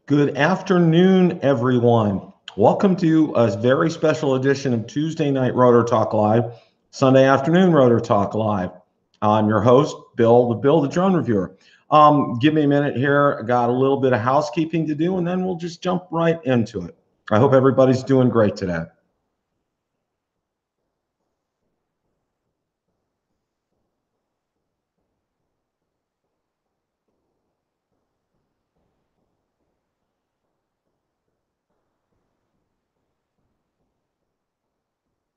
Good afternoon, everyone. Welcome to a very special edition of Tuesday Night Rotor Talk Live, Sunday afternoon Rotor Talk Live. I'm your host, Bill the Drone Reviewer. Give me a minute here. I got a little bit of housekeeping to do, and then we'll just jump right into it. I hope everybody's doing great today.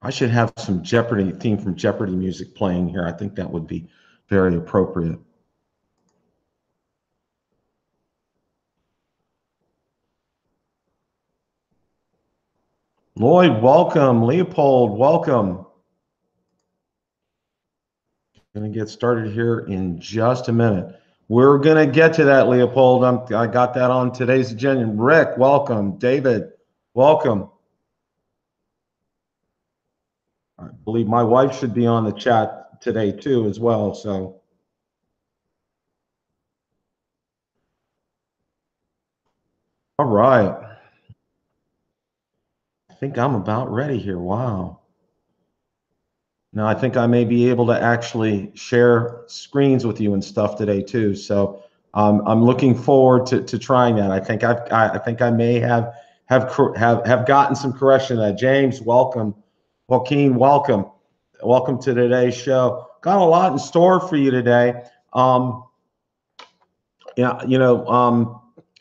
I should have some Jeopardy theme from Jeopardy music playing here. I think that would be very appropriate. Lloyd, welcome. Leopold, welcome. Going to get started here in just a minute. We're going to get to that, Leopold. I got that on today's agenda. Rick, welcome. David, welcome. I believe my wife should be on the chat today too as well. So, all right. I think I'm about ready here. Wow. Now I think I may be able to actually share screens with you and stuff today too. So I'm looking forward to trying that. I think I may have gotten some correction to that. James, welcome. Joaquin, welcome. Welcome to today's show. Got a lot in store for you today. Yeah,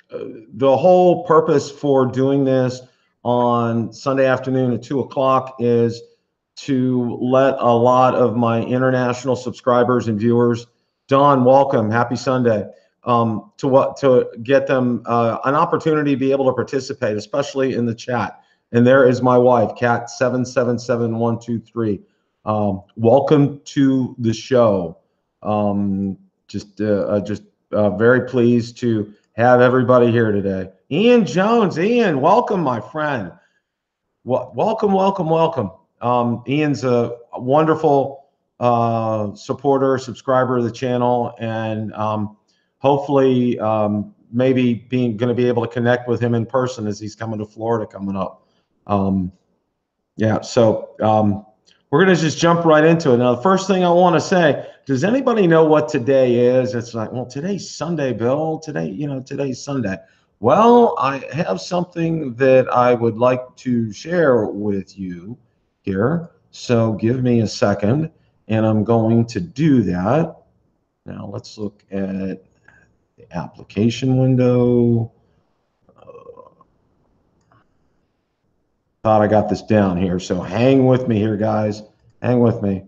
the whole purpose for doing this on Sunday afternoon at 2 o'clock is to let a lot of my international subscribers and viewers, Don, welcome, happy Sunday, to get them an opportunity to be able to participate, especially in the chat. And there is my wife, Cat 777123. Welcome to the show. Just very pleased to have everybody here today. Ian Jones, Ian, welcome, my friend. Welcome, welcome, welcome. Ian's a wonderful supporter, subscriber of the channel, and hopefully maybe going to be able to connect with him in person as he's coming to Florida coming up. Yeah, so we're going to just jump right into it. Now, the first thing I want to say, does anybody know what today is? It's like, well, today's Sunday, Bill. Today's Sunday. Well, I have something that I would like to share with you here. So give me a second, and I'm going to do that. Now, let's look at the application window. Thought I got this down here, so hang with me here, guys. Hang with me.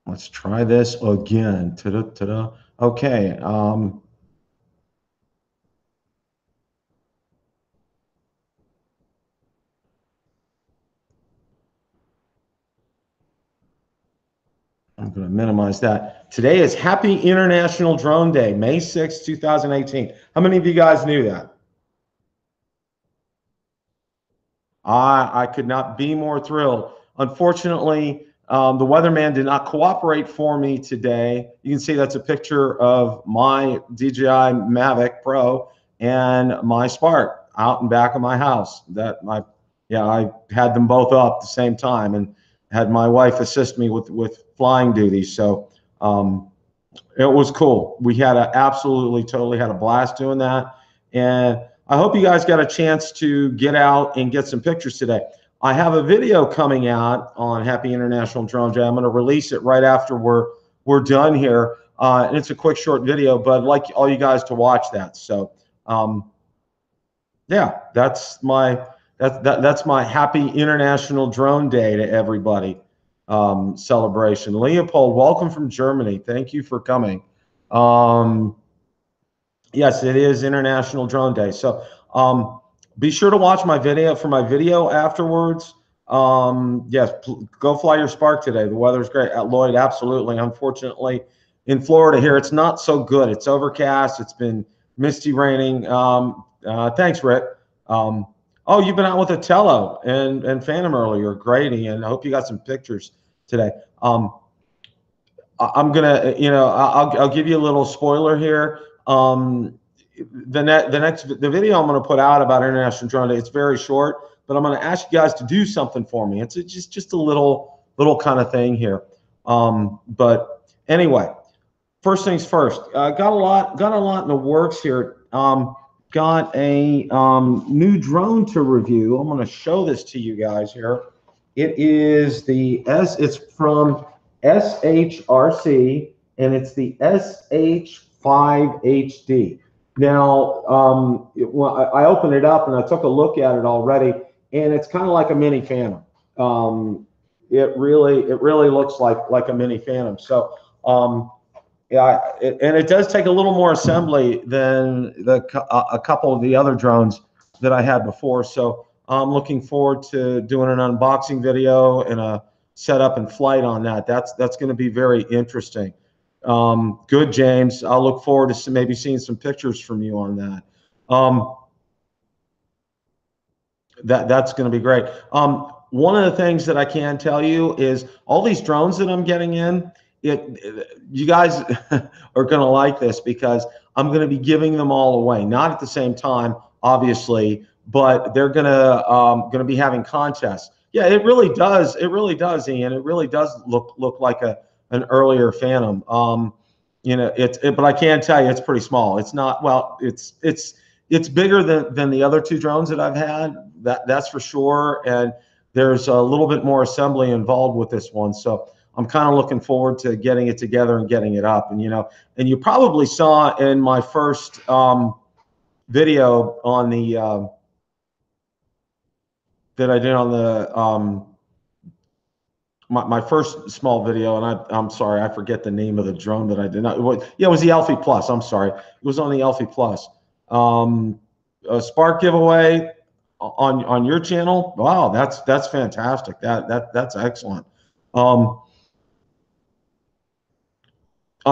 Let's try this again. Ta-da, ta-da. Okay. I'm going to minimize that. Today is Happy International Drone Day, May 6, 2018. How many of you guys knew that? I could not be more thrilled. Unfortunately, the weatherman did not cooperate for me today. You can see that's a picture of my DJI Mavic Pro and my Spark out and back of my house. I had them both up at the same time and had my wife assist me with flying duties. So it was cool. We had totally had a blast doing that. And I hope you guys got a chance to get out and get some pictures today. I have a video coming out on Happy International Drone Day. I'm going to release it right after we're done here. And it's a quick, short video, but I'd like all you guys to watch that. So, yeah, that's my Happy International Drone Day to everybody celebration. Leopold, welcome from Germany. Thank you for coming. Yes, it is International Drone Day. So be sure to watch my video afterwards. Yes, go fly your Spark today. The weather's great. Lloyd, absolutely. Unfortunately, in Florida here, it's not so good. It's overcast. It's been misty, raining. Thanks, Rick. Oh, you've been out with a Tello and Phantom earlier. Great, Ian. I hope you got some pictures today. I'm gonna, I'll give you a little spoiler here. The video I'm gonna put out about International Drone Day, it's very short, but I'm gonna ask you guys to do something for me. It's just a little kind of thing here. But anyway, first things first. Got a lot in the works here. Got a new drone to review. I'm gonna show this to you guys here. It is it's from SHRC, and it's the SH5HD. Now, I opened it up and I took a look at it already, and it's kind of like a mini Phantom. It really looks like a mini Phantom. So, yeah, and it does take a little more assembly than a couple of the other drones that I had before. So I'm looking forward to doing an unboxing video and a setup and flight on that. That's going to be very interesting. Good, James. I'll look forward to maybe seeing some pictures from you on that. That's going to be great. One of the things that I can tell you is all these drones that I'm getting in, you guys are going to like this because I'm going to be giving them all away. Not at the same time, obviously, but they're going to be having contests. Yeah, it really does. It really does, Ian. It really does look like an earlier Phantom. But I can tell you it's pretty small. It's not, well, it's bigger than the other two drones that I've had. That's for sure. And there's a little bit more assembly involved with this one. So I'm kind of looking forward to getting it together and getting it up. And you probably saw in my first video on the that I did on the my first small video, and I'm sorry, I forget the name of the drone that I did not. Yeah, it was the Alfie Plus. I'm sorry, it was on the Alfie Plus. A Spark giveaway on your channel. Wow, that's fantastic. That's excellent. On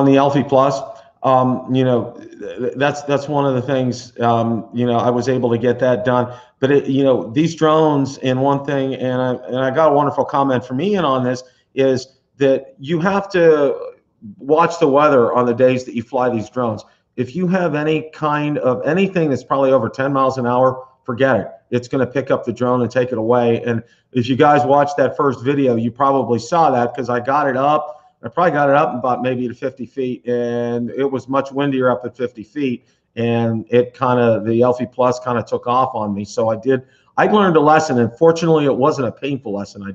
the Alfie Plus, that's one of the things. I was able to get that done. But these drones, and one thing, and I got a wonderful comment from Ian on this, is that you have to watch the weather on the days that you fly these drones. If you have any kind of anything that's probably over 10 miles an hour, forget it. It's going to pick up the drone and take it away. And if you guys watched that first video, you probably saw that because I got it up. I probably got it up about maybe to 50 feet, and it was much windier up at 50 feet. And the Alfie Plus kind of took off on me. So I learned a lesson, and fortunately it wasn't a painful lesson. I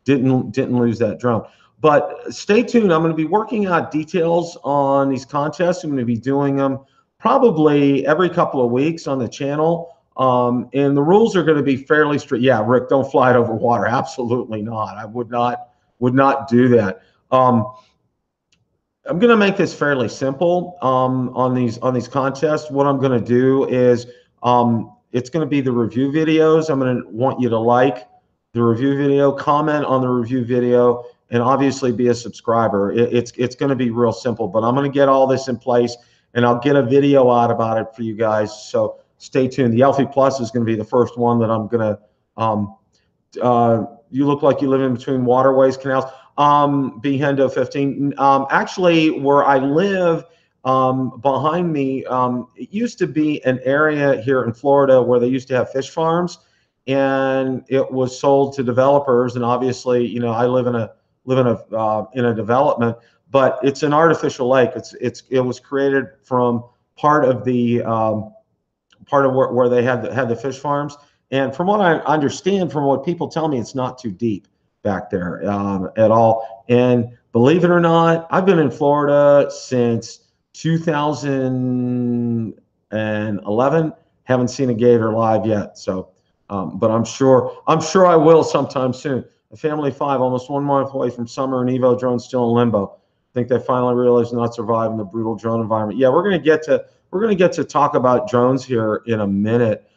didn't lose that drone. But stay tuned. I'm going to be working out details on these contests. I'm going to be doing them probably every couple of weeks on the channel. And the rules are going to be fairly strict. Yeah, Rick, don't fly it over water. Absolutely not. I would not do that. I'm going to make this fairly simple on these contests. What I'm going to do is it's going to be the review videos. I'm going to want you to like the review video, comment on the review video, and obviously be a subscriber. It's going to be real simple, but I'm going to get all this in place, and I'll get a video out about it for you guys. So stay tuned. The Alfie Plus is going to be the first one that I'm going to. You look like you live in between waterways, canals. Behendo 15. Actually, where I live, behind me, it used to be an area here in Florida where they used to have fish farms, and it was sold to developers. And obviously, I live in a development, but it's an artificial lake. It was created from part of where they had the fish farms. And from what I understand, from what people tell me, it's not too deep back there at all. And believe it or not, I've been in Florida since 2011. Haven't seen a gator live yet. So, but I'm sure I will sometime soon. A family of 5, almost 1 month away from summer, and Evo drones still in limbo. I think they finally realized not surviving the brutal drone environment. Yeah, we're gonna get to talk about drones here in a minute.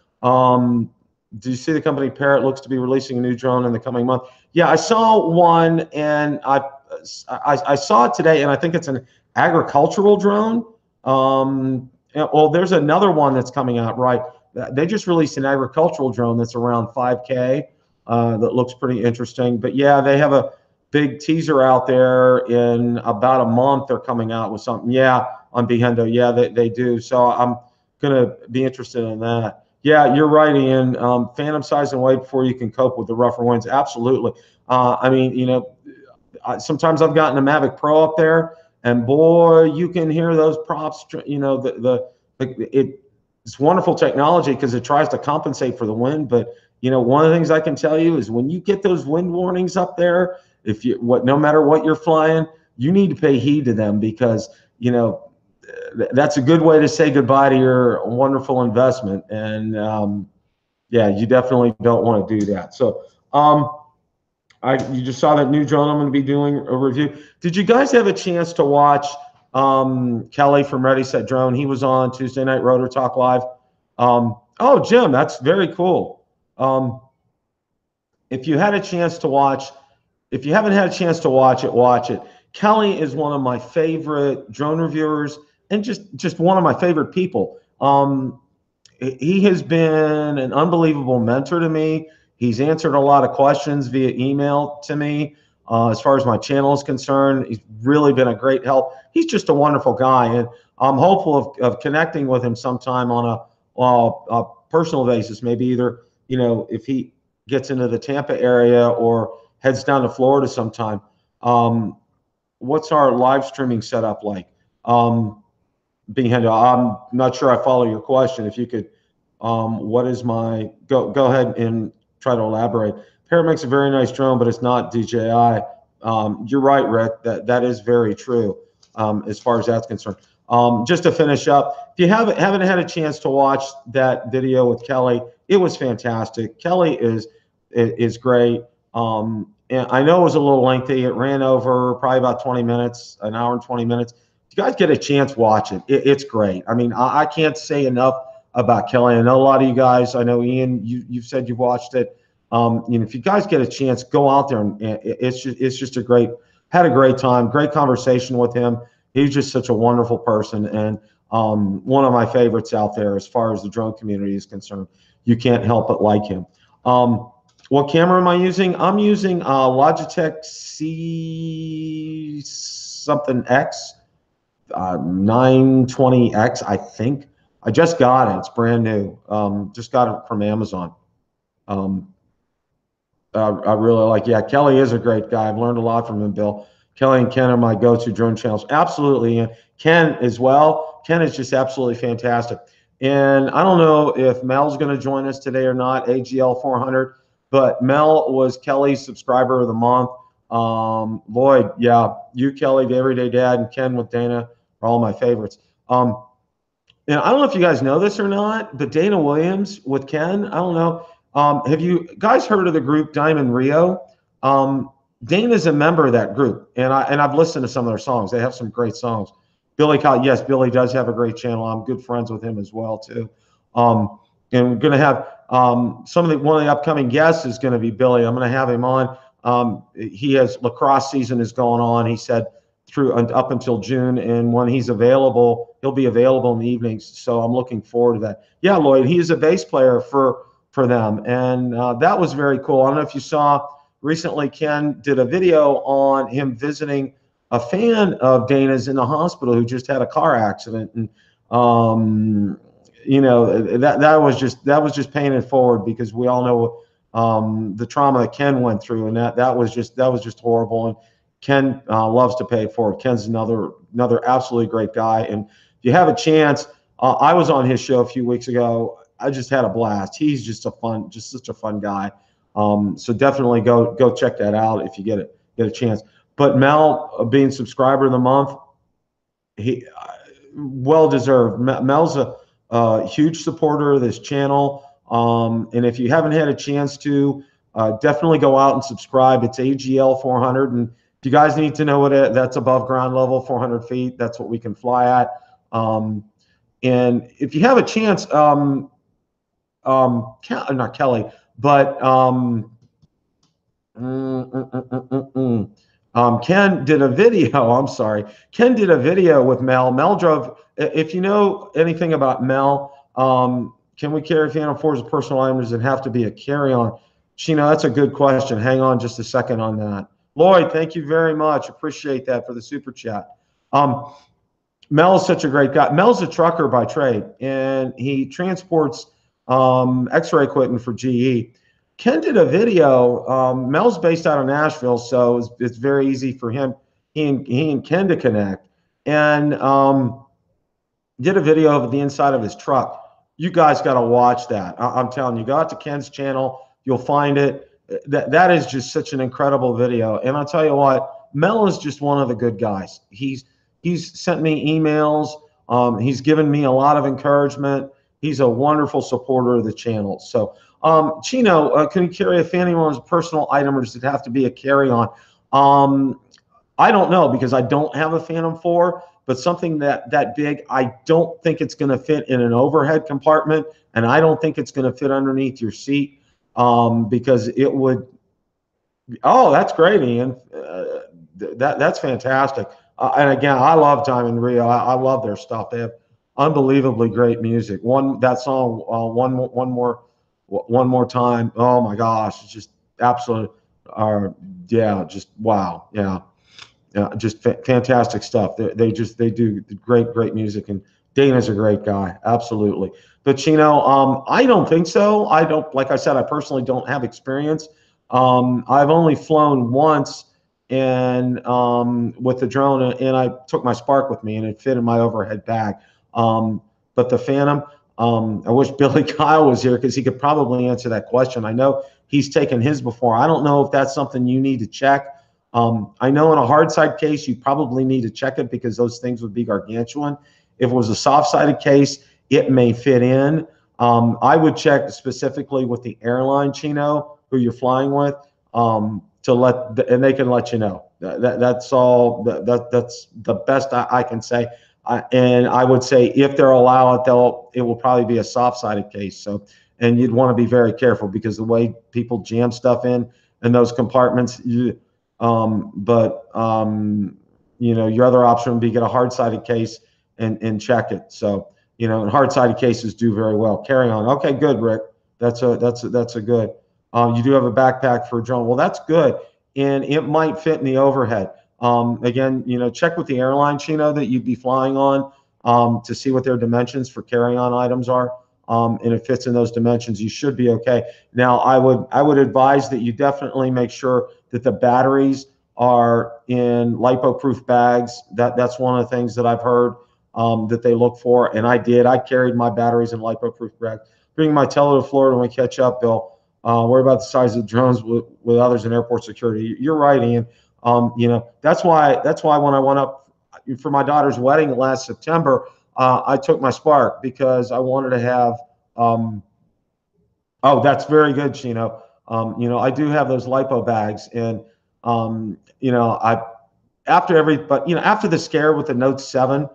Do you see the company Parrot looks to be releasing a new drone in the coming month? Yeah, I saw one, and I saw it today, and I think it's an agricultural drone. Well, there's another one that's coming out, right? they just released an agricultural drone that's around 5K that looks pretty interesting. But yeah, they have a big teaser out there. In about a month, they're coming out with something. Yeah, on Behendo. Yeah, they do. So I'm gonna be interested in that. Yeah, you're right, Ian. Phantom size and weight before you can cope with the rougher winds. Absolutely. I mean, you know, sometimes I've gotten a Mavic Pro up there, and boy, you can hear those props. You know, it's wonderful technology because it tries to compensate for the wind. But you know, one of the things I can tell you is when you get those wind warnings up there, no matter what you're flying, you need to pay heed to them, because you know that's a good way to say goodbye to your wonderful investment. And yeah, you definitely don't want to do that. So you just saw that new drone I'm going to be doing a review. Did you guys have a chance to watch Kelly from Ready Set Drone? He was on Tuesday night Rotor Talk Live. Oh, Jim, that's very cool. If you had a chance to watch, if you haven't had a chance to watch it, watch it. Kelly is one of my favorite drone reviewers and just one of my favorite people. He has been an unbelievable mentor to me. He's answered a lot of questions via email to me. As far as my channel is concerned, he's really been a great help. He's just a wonderful guy, and I'm hopeful of connecting with him sometime on a personal basis. Maybe either, you know, if he gets into the Tampa area or heads down to Florida sometime. What's our live streaming setup like? Behendo, I'm not sure I follow your question. If you could, what is my, go ahead and try to elaborate. Parrot makes a very nice drone, but it's not DJI. You're right, Rick, that is very true as far as that's concerned. Just to finish up, if you haven't had a chance to watch that video with Kelly, it was fantastic. Kelly is great. And I know it was a little lengthy. It ran over probably about 20 minutes, an hour and 20 minutes. If you guys get a chance, watch it. It's great. I mean, I can't say enough about Kelly. I know a lot of you guys. I know Ian. You've said you've watched it. You know, if you guys get a chance, go out there, and it's just had a great time, great conversation with him. He's just such a wonderful person, and one of my favorites out there as far as the drone community is concerned. You can't help but like him. What camera am I using? I'm using Logitech C something X, 920X, I think. I just got it. It's brand new. Just got it from Amazon. I really like. Yeah, Kelly is a great guy. I've learned a lot from him, Bill. Kelly and Ken are my go-to drone channels. Absolutely, and Ken as well. Ken is just absolutely fantastic. And I don't know if Mel's going to join us today or not, AGL 400, but Mel was Kelly's subscriber of the month. Lloyd, yeah, you, Kelly, the Everyday Dad, and Ken with Dana are all my favorites. And I don't know if you guys know this or not, but Dana Williams with Ken, I don't know. Have you guys heard of the group Diamond Rio? Dana's a member of that group, and I've listened to some of their songs. They have some great songs. Billy Cott, yes, Billy does have a great channel. I'm good friends with him as well too. And we're going to have one of the upcoming guests is going to be Billy. I'm going to have him on. He has lacrosse season is going on. He said up until June, and when he's available, he'll be available in the evenings. So I'm looking forward to that. Yeah, Lloyd, he is a bass player for them, and that was very cool. I don't know if you saw recently, Ken did a video on him visiting a fan of Dana's in the hospital who just had a car accident, and you know, that was just paying it forward, because we all know the trauma that Ken went through, and that was just horrible. And Ken loves to pay it forward. Ken's another absolutely great guy, and if you have a chance, I was on his show a few weeks ago. I just had a blast. He's just such a fun guy. So definitely go check that out if you get a chance. But Mel, being subscriber of the month, he well deserved. Mel's a huge supporter of this channel. And if you haven't had a chance to, definitely go out and subscribe. It's AGL 400, and if you guys need to know what that's above ground level, 400 feet. That's what we can fly at. And if you have a chance, not Kelly, but Ken did a video. I'm sorry. Ken did a video with Mel. Mel drove. If you know anything about Mel, can we carry Phantom 4s as personal items that have to be a carry-on? Chino, that's a good question. Hang on just a second on that. Lloyd, thank you very much. Appreciate that for the super chat. Mel is such a great guy. Mel's a trucker by trade, and he transports X-ray equipment for GE. Ken did a video. Mel's based out of Nashville, so it's very easy for him, he and Ken to connect. And did a video of the inside of his truck. You guys got to watch that. I'm telling you, go out to Ken's channel. You'll find it. That is just such an incredible video. And I'll tell you what, Mel is just one of the good guys. He's sent me emails. He's given me a lot of encouragement. He's a wonderful supporter of the channel. So, Chino, can you carry a Phantom as a personal item, or does it have to be a carry-on? I don't know, because I don't have a Phantom 4, but something that big, I don't think it's going to fit in an overhead compartment, and I don't think it's going to fit underneath your seat, because it would. Oh, that's great, Ian. That's fantastic. And again, I love Diamond Rio. I love their stuff. They have unbelievably great music. That song, one more time. Oh my gosh, it's just absolute. Yeah, just wow. Yeah, just fantastic stuff. They do great music, and Dana's a great guy. Absolutely. But Chino, I don't think so. I don't. Like I said, I personally don't have experience. I've only flown once, and with the drone, and I took my Spark with me, and it fit in my overhead bag. But the Phantom, I wish Billy Kyle was here, because he could probably answer that question. I know he's taken his before. I don't know if that's something you need to check. I know in a hard side case, you probably need to check it, because those things would be gargantuan. If it was a soft sided case, it may fit in. I would check specifically with the airline, Chino, who you're flying with, and they can let you know. That's all. That's the best I can say. And I would say if they'll allow it, it will probably be a soft-sided case. So, and you'd want to be very careful, because the way people jam stuff in those compartments. Your other option would be get a hard-sided case and check it. So, and hard-sided cases do very well. Carry on. Okay, good, Rick. That's a good. You do have a backpack for a drone. Well, that's good, and it might fit in the overhead. Again, check with the airline, Chino, that you'd be flying on, to see what their dimensions for carry-on items are. And it fits in those dimensions, you should be okay. Now, I would advise that you definitely make sure that the batteries are in lipo-proof bags. That's one of the things that I've heard that they look for, and I did. I carried my batteries in lipo-proof bags. Bring my Tele to Florida when we catch up, Bill. Worry about the size of the drones with others in airport security. You're right, Ian. That's why when I went up for my daughter's wedding last September, I took my Spark, because I wanted to have. Oh, that's very good, Chino. I do have those lipo bags, and after the scare with the Note 7,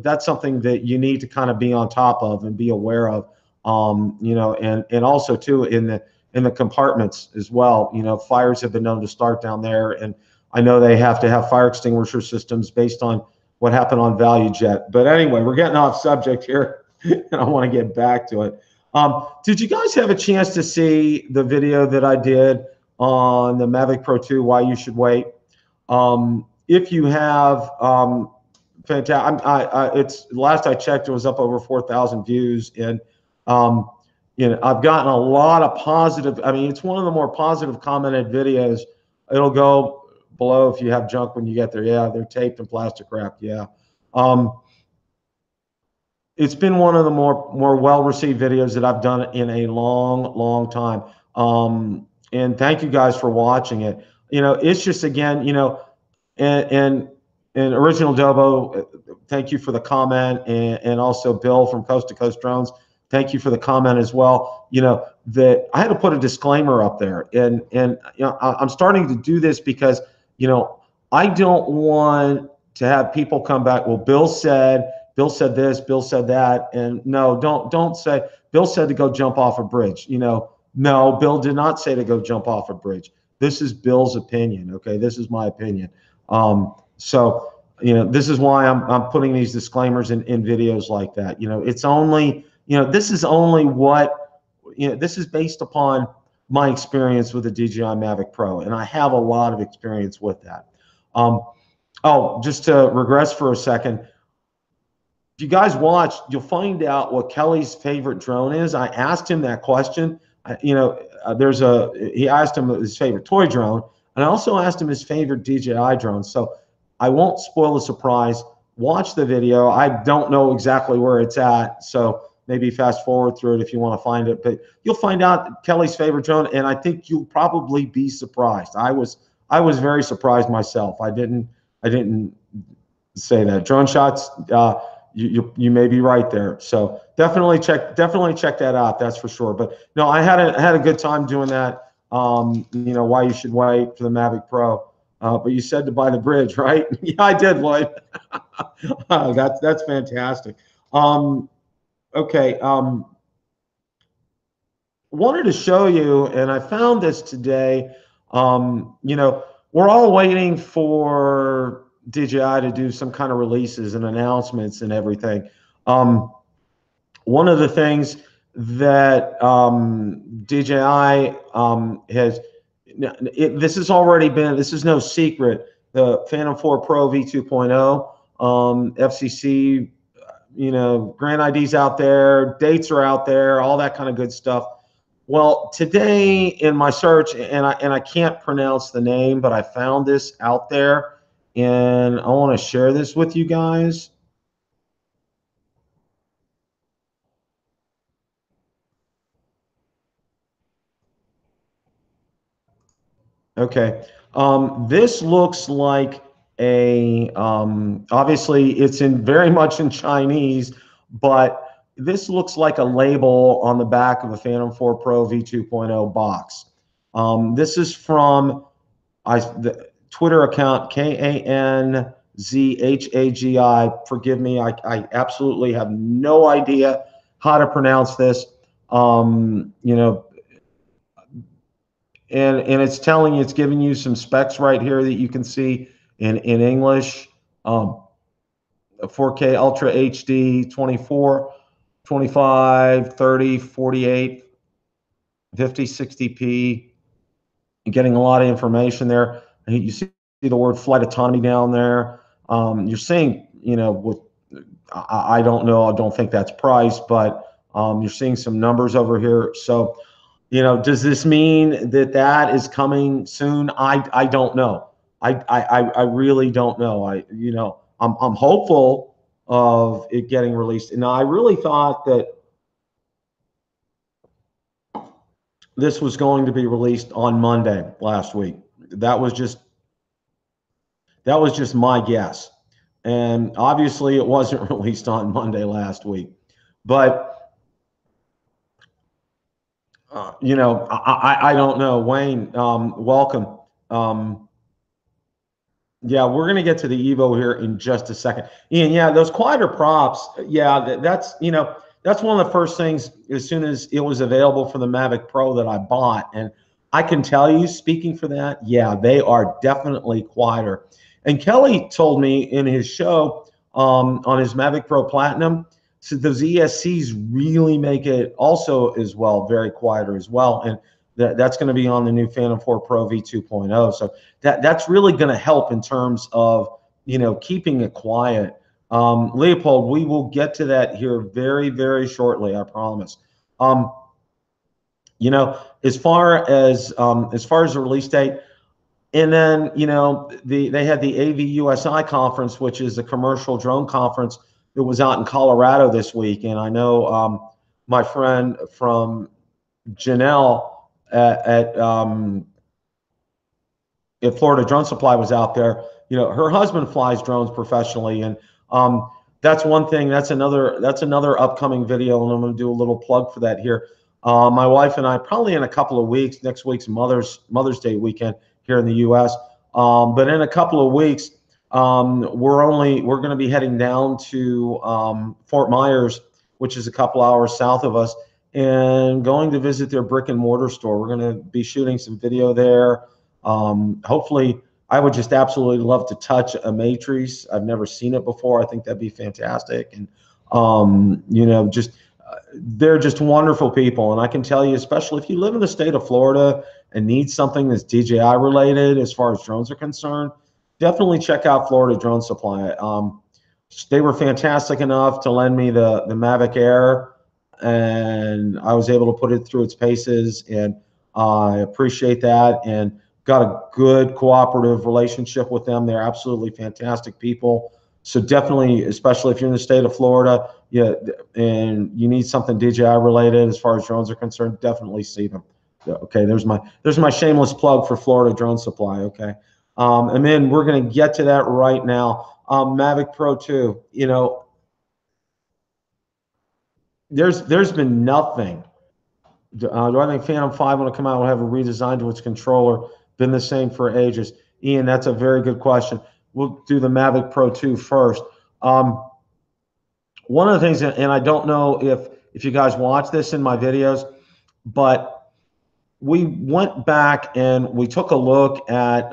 that's something that you need to kind of be on top of and be aware of. And also too in the compartments as well. Fires have been known to start down there, and I know they have to have fire extinguisher systems based on what happened on ValueJet. But anyway, we're getting off subject here, and I want to get back to it. Did you guys have a chance to see the video that I did on the Mavic Pro 2, why you should wait? If you have, fantastic. It's last I checked, it was up over 4,000 views, and I've gotten a lot of positive. I mean, it's one of the more positive commented videos. It'll go below if you have junk when you get there. Yeah, they're taped and plastic wrapped. Yeah. It's been one of the more well-received videos that I've done in a long time. And thank you guys for watching it. It's just, again, and Original Dobo, thank you for the comment, and also Bill from Coast to Coast Drones, thank you for the comment as well. That I had to put a disclaimer up there, and I'm starting to do this because I don't want to have people come back. Well, Bill said this, Bill said that, and no, don't say Bill said to go jump off a bridge. No, Bill did not say to go jump off a bridge. This is Bill's opinion. Okay, this is my opinion. So this is why I'm putting these disclaimers in videos like that. It's only this is only what, this is based upon my experience with the DJI Mavic Pro, and I have a lot of experience with that. Oh, just to regress for a second, if you guys watch, you'll find out what Kelly's favorite drone is. I asked him that question. He asked him his favorite toy drone, and I also asked him his favorite DJI drone. So I won't spoil the surprise. Watch the video. I don't know exactly where it's at, so maybe fast forward through it if you want to find it. But you'll find out Kelly's favorite drone, and I think you'll probably be surprised. I was very surprised myself. I didn't say that. Drone shots. You may be right there. So definitely check that out. That's for sure. But no, I had a good time doing that. Why you should wait for the Mavic Pro. But you said to buy the bridge, right? Yeah, I did, Lloyd. That's fantastic. Okay. Wanted to show you, and I found this today. We're all waiting for DJI to do some kind of releases and announcements and everything. One of the things that DJI has, this is no secret, the Phantom 4 Pro V2.0, FCC, grant IDs out there, dates are out there, all that kind of good stuff. Well, today in my search, and I can't pronounce the name, but I found this out there, and I want to share this with you guys. Okay, this looks like a obviously it's very much in Chinese, but this looks like a label on the back of a Phantom 4 Pro V2.0 box. This is from the Twitter account KANZHAGI. Forgive me, I absolutely have no idea how to pronounce this. And it's telling you, it's giving you some specs right here that you can see in English. 4K Ultra HD, 24, 25, 30, 48, 50, 60p. You're getting a lot of information there. You see the word flight autonomy down there. You're seeing, with I don't know, I don't think that's price, but you're seeing some numbers over here. So, does this mean that is coming soon? I don't know. I really don't know. I'm hopeful of it getting released. And I really thought that this was going to be released on Monday last week. That was just my guess. And obviously it wasn't released on Monday last week. But I don't know. Wayne, welcome. Yeah, we're going to get to the Evo here in just a second. Ian, yeah, those quieter props, yeah, that's one of the first things as soon as it was available for the Mavic Pro that I bought. And I can tell you, speaking for that, yeah, they are definitely quieter. And Kelly told me in his show on his Mavic Pro Platinum, so those ESCs really make it also as well very quieter as well, and that's going to be on the new Phantom 4 Pro V2.0. So that's really going to help in terms of keeping it quiet. Leopold, we will get to that here very, very shortly, I promise. As far as the release date, and then they had the AVUSI conference, which is a commercial drone conference. It was out in Colorado this week, and I know my friend from Janelle at Florida Drone Supply was out there. Her husband flies drones professionally, and that's one thing. That's another upcoming video, and I'm going to do a little plug for that here. My wife and I, probably in a couple of weeks, next week's Mother's Day weekend here in the U.S. But in a couple of weeks, we're going to be heading down to Fort Myers, which is a couple hours south of us, and going to visit their brick and mortar store. We're going to be shooting some video there. Hopefully, I would just absolutely love to touch a Matrice. I've never seen it before. I think that'd be fantastic. And, just they're just wonderful people. And I can tell you, especially if you live in the state of Florida and need something that's DJI related as far as drones are concerned, definitely check out Florida Drone Supply. They were fantastic enough to lend me the Mavic Air, and I was able to put it through its paces, and I appreciate that, and got a good cooperative relationship with them. They're absolutely fantastic people. So definitely, especially if you're in the state of Florida, yeah, and you need something DJI related as far as drones are concerned, definitely see them. Okay, there's my shameless plug for Florida Drone Supply. Okay, and then we're going to get to that right now. Mavic Pro 2. You know, there's been nothing. Do I think Phantom 5 when it come out will have a redesign to its controller? Been the same for ages. Ian, that's a very good question. We'll do the Mavic Pro 2 first. One of the things, and I don't know if you guys watch this in my videos, but we went back and we took a look at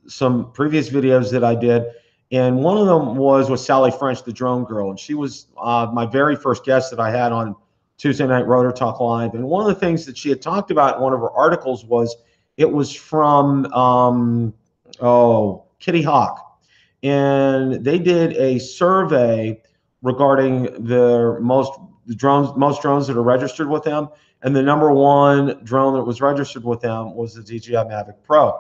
some previous videos that I did, and one of them was with Sally French, the drone girl, and she was my very first guest that I had on Tuesday Night Rotor Talk Live. And one of the things that she had talked about in one of her articles was it was from Kitty Hawk, and they did a survey regarding the most drones that are registered with them, and the #1 drone that was registered with them was the DJI Mavic Pro.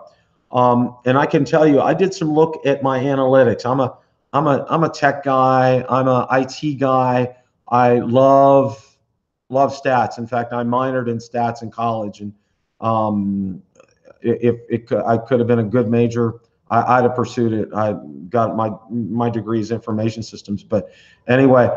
And I can tell you, I did some look at my analytics. I'm a tech guy. I'm a IT guy. I love stats. In fact, I minored in stats in college, and I could have been a good major, I'd have pursued it. I got my degrees information systems. But anyway,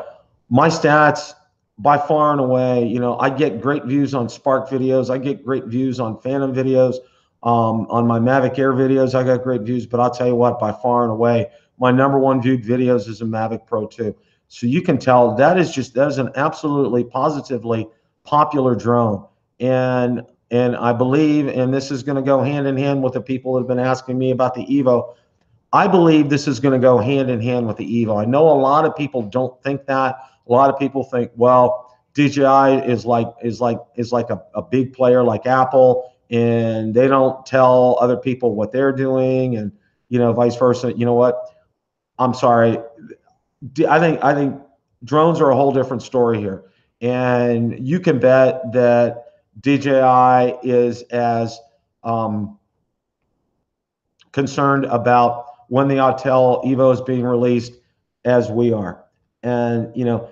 my stats by far and away, you know, I get great views on Spark videos. I get great views on Phantom videos. On my Mavic Air videos, I got great views. But I'll tell you what, by far and away, my #1 viewed videos is a Mavic Pro 2. So you can tell that is an absolutely positively popular drone. And I believe, and this is going to go hand in hand with the people that have been asking me about the Evo, I believe this is going to go hand in hand with the Evo. I know a lot of people don't think that. A lot of people think, well, DJI is like a big player like Apple, and they don't tell other people what they're doing, and you know, vice versa. You know what? I'm sorry. I think drones are a whole different story here, and you can bet that DJI is as concerned about when the Autel Evo is being released as we are. And you know,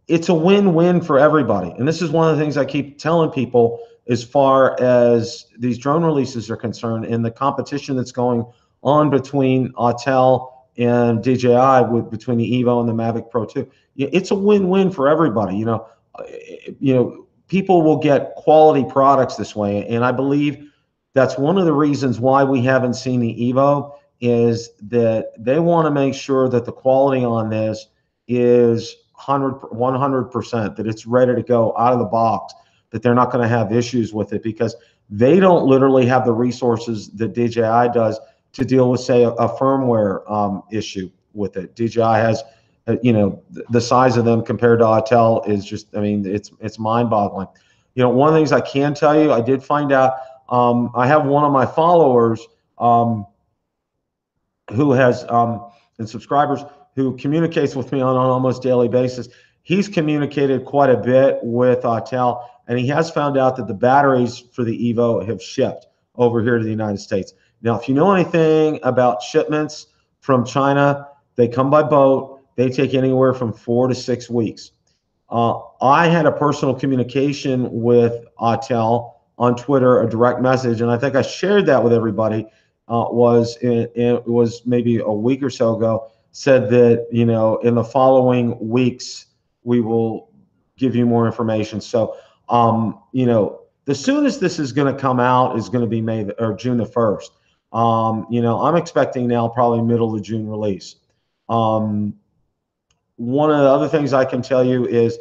it's a win-win for everybody. And this is one of the things I keep telling people as far as these drone releases are concerned, and the competition that's going on between Autel and DJI between the Evo and the Mavic Pro 2. It's a win-win for everybody. You know, people will get quality products this way, and I believe that's one of the reasons why we haven't seen the Evo, is that they want to make sure that the quality on this is 100%, that it's ready to go out of the box, that they're not going to have issues with it, because they don't literally have the resources that DJI does to deal with, say, a firmware issue with it. DJI has, you know, the size of them compared to Autel is just, I mean, it's mind-boggling. You know, one of the things I can tell you, I did find out, I have one of my followers who has, and subscribers, who communicates with me on an almost daily basis. He's communicated quite a bit with Autel, and he has found out that the batteries for the Evo have shipped over here to the United States. Now, if you know anything about shipments from China, they come by boat. They take anywhere from 4 to 6 weeks. I had a personal communication with Autel on Twitter, a direct message, and I think I shared that with everybody. It was maybe a week or so ago, said that, you know, in the following weeks, we will give you more information. So, you know, the soonest this is going to come out is going to be June the 1st. You know, I'm expecting now probably middle of June release. One of the other things I can tell you is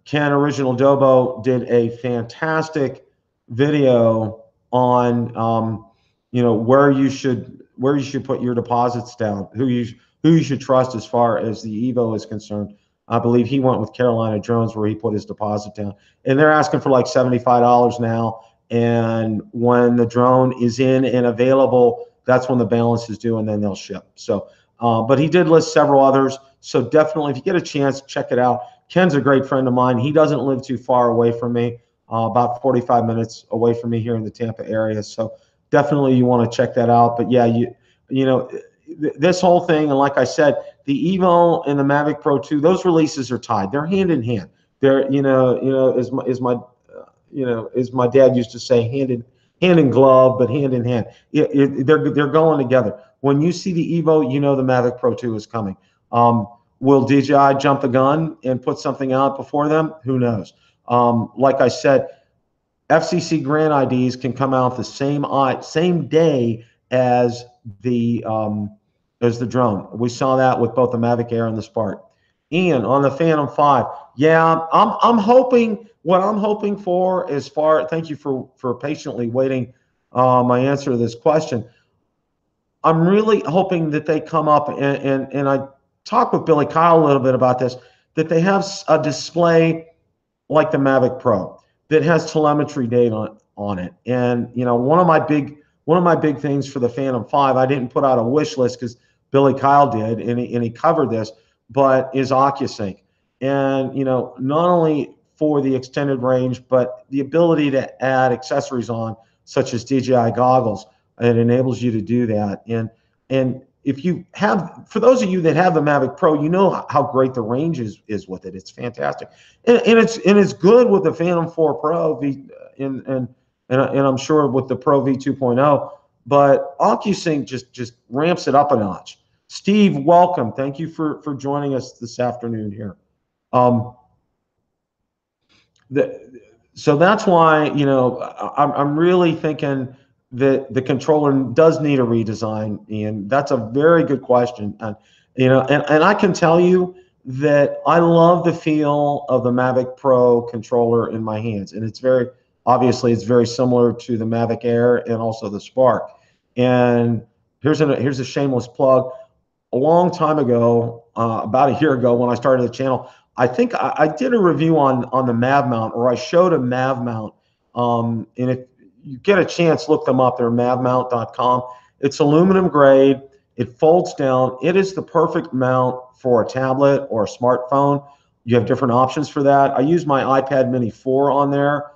Ken Original Dobo did a fantastic video on, you know, where you should put your deposits down, who you should trust as far as the Evo is concerned. I believe he went with Carolina Drones, where he put his deposit down. And they're asking for like $75 now. And when the drone is in and available, that's when the balance is due, and then they'll ship. So, but he did list several others. So definitely, if you get a chance, check it out. Ken's a great friend of mine. He doesn't live too far away from me, about 45 minutes away from me here in the Tampa area. So definitely you want to check that out. But yeah, you know, this whole thing, and like I said, the Evo and the Mavic Pro 2, those releases are tied. They're hand in hand. They're, as my dad used to say, hand in glove, but hand in hand. They're going together. When you see the Evo, you know the Mavic Pro 2 is coming. Will DJI jump the gun and put something out before them? Who knows? Like I said, FCC grant IDs can come out the same day as the drone. We saw that with both the Mavic Air and the Spark. Ian, on the Phantom 5, yeah, I'm hoping. What I'm hoping for, thank you for patiently waiting my answer to this question. I'm really hoping that they come up, and I talked with Billy Kyle a little bit about this, that they have a display like the Mavic Pro that has telemetry data on it. And you know, one of my big things for the Phantom 5, I didn't put out a wish list because Billy Kyle did, and he covered this, but is OcuSync. And you know, not only for the extended range, but the ability to add accessories on, such as DJI goggles. It enables you to do that. And if you have, for those of you that have the Mavic Pro, you know how great the range is with it. It's fantastic, and it's good with the Phantom 4 Pro and I'm sure with the Pro V 2.0. But OcuSync just ramps it up a notch. Steve, welcome. Thank you for joining us this afternoon here. So that's why, you know, I'm really thinking that the controller does need a redesign, and that's a very good question. And you know, and I can tell you that I love the feel of the Mavic Pro controller in my hands, and it's very similar to the Mavic Air and also the Spark. And here's a shameless plug. A long time ago, about a year ago, when I started the channel, I think I did a review on the Mav Mount, or I showed a Mav Mount. And if you get a chance, look them up. They're mavmount.com. It's aluminum grade. It folds down. It is the perfect mount for a tablet or a smartphone. You have different options for that. I use my iPad Mini 4 on there.